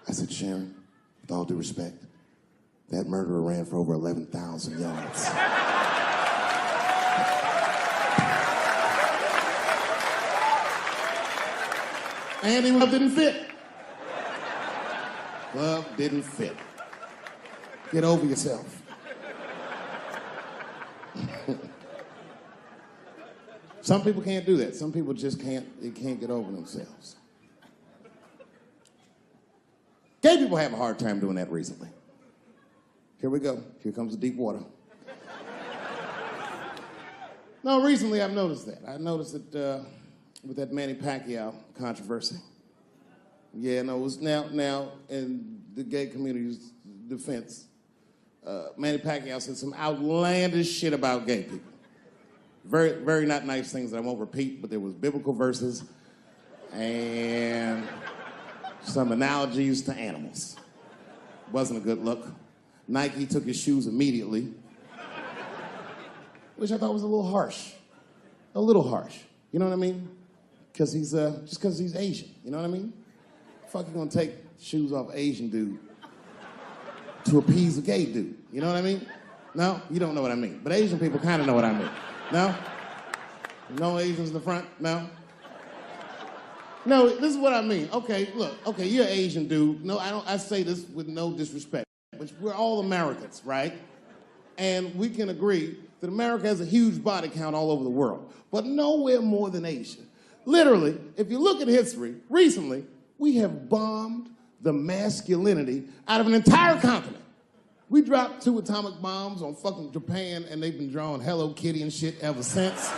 I said, Sharon, with all due respect, that murderer ran for over 11,000 yards. And he didn't fit. Glove didn't fit. Get over yourself. Some people can't do that. Some people just can't get over themselves. Gay people have a hard time doing that recently. Here we go. Here comes the deep water. No, recently I've noticed that. I noticed that with that Manny Pacquiao controversy. Yeah, no, it was now in the gay community's defense, Manny Pacquiao said some outlandish shit about gay people. Very, very not nice things that I won't repeat, but there was biblical verses and some analogies to animals. Wasn't a good look. Nike took his shoes immediately, which I thought was a little harsh. A little harsh. You know what I mean? Because he's, just because he's Asian. You know what I mean? Fuck, you gonna take shoes off Asian dude to appease a gay dude. You know what I mean? No? You don't know what I mean. But Asian people kind of know what I mean. No? No Asians in the front? No? No, this is what I mean. Okay, look, okay, you're an Asian dude. No, I say this with no disrespect, but we're all Americans, right? And we can agree that America has a huge body count all over the world, but nowhere more than Asia. Literally, if you look at history, recently, we have bombed the masculinity out of an entire continent. We dropped 2 atomic bombs on fucking Japan, and they've been drawing Hello Kitty and shit ever since.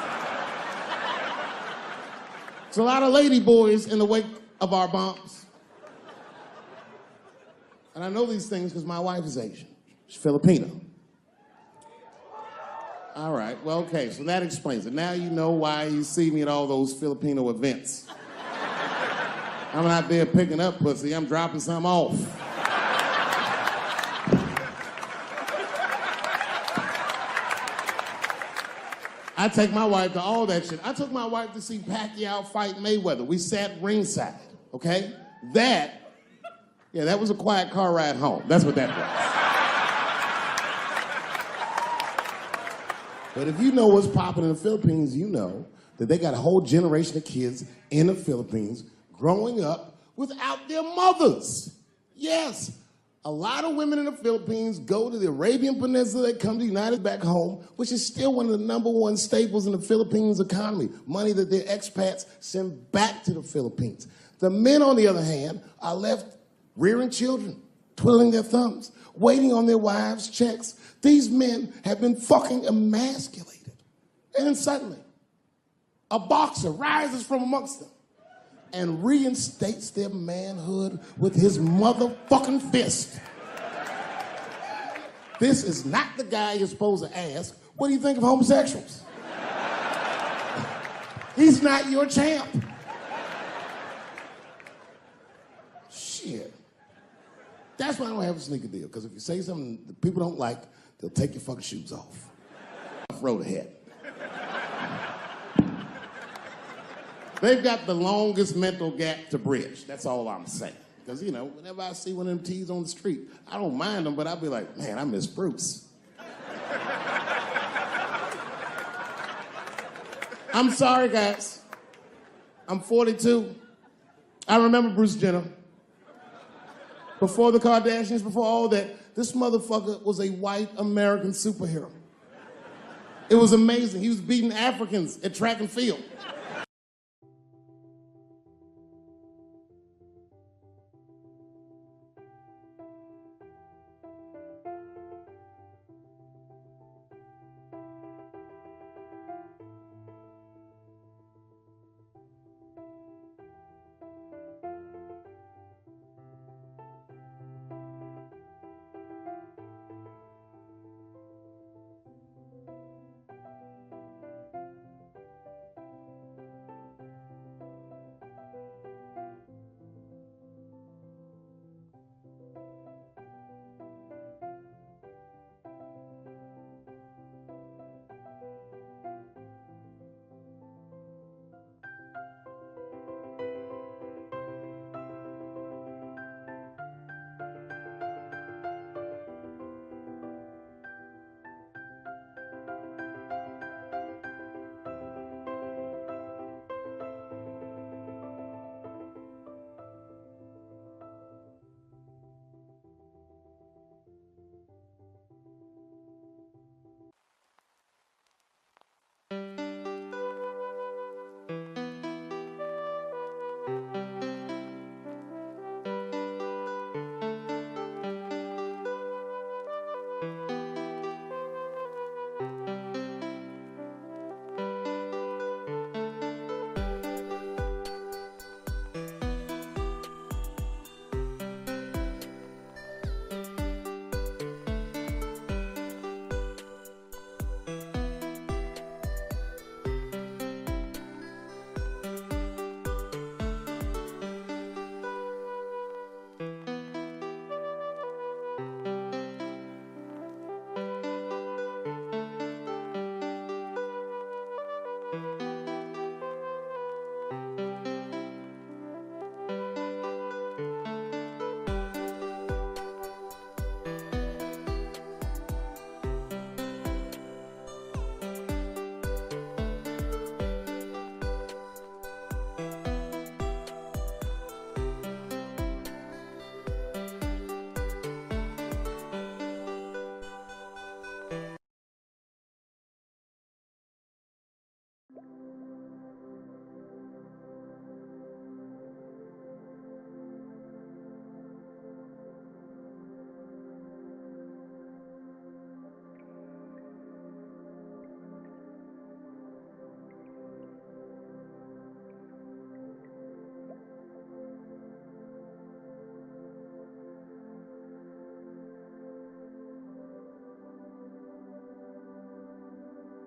There's a lot of lady boys in the wake of our bombs. And I know these things because my wife is Asian. She's Filipino. All right, well, okay, so that explains it. Now you know why you see me at all those Filipino events. I'm not there picking up pussy, I'm dropping some off. I take my wife to all that shit. I took my wife to see Pacquiao fight Mayweather. We sat ringside, okay? That was a quiet car ride home. That's what that was. But if you know what's popping in the Philippines, you know that they got a whole generation of kids in the Philippines growing up without their mothers. Yes, a lot of women in the Philippines go to the Arabian Peninsula, they come to the United back home, which is still one of the #1 staples in the Philippines economy, money that their expats send back to the Philippines. The men, on the other hand, are left rearing children, twiddling their thumbs, waiting on their wives' checks. These men have been fucking emasculated. And then suddenly, a boxer rises from amongst them and reinstates their manhood with his motherfucking fist. This is not the guy you're supposed to ask, what do you think of homosexuals? He's not your champ. Shit. That's why I don't have a sneaker deal, because if you say something that people don't like, they'll take your fucking shoes off. Throw the head. They've got the longest mental gap to bridge. That's all I'm saying. Because, you know, whenever I see one of them T's on the street, I don't mind them, but I'll be like, man, I miss Bruce. I'm sorry, guys. I'm 42. I remember Bruce Jenner. Before the Kardashians, before all that, this motherfucker was a white American superhero. It was amazing. He was beating Africans at track and field.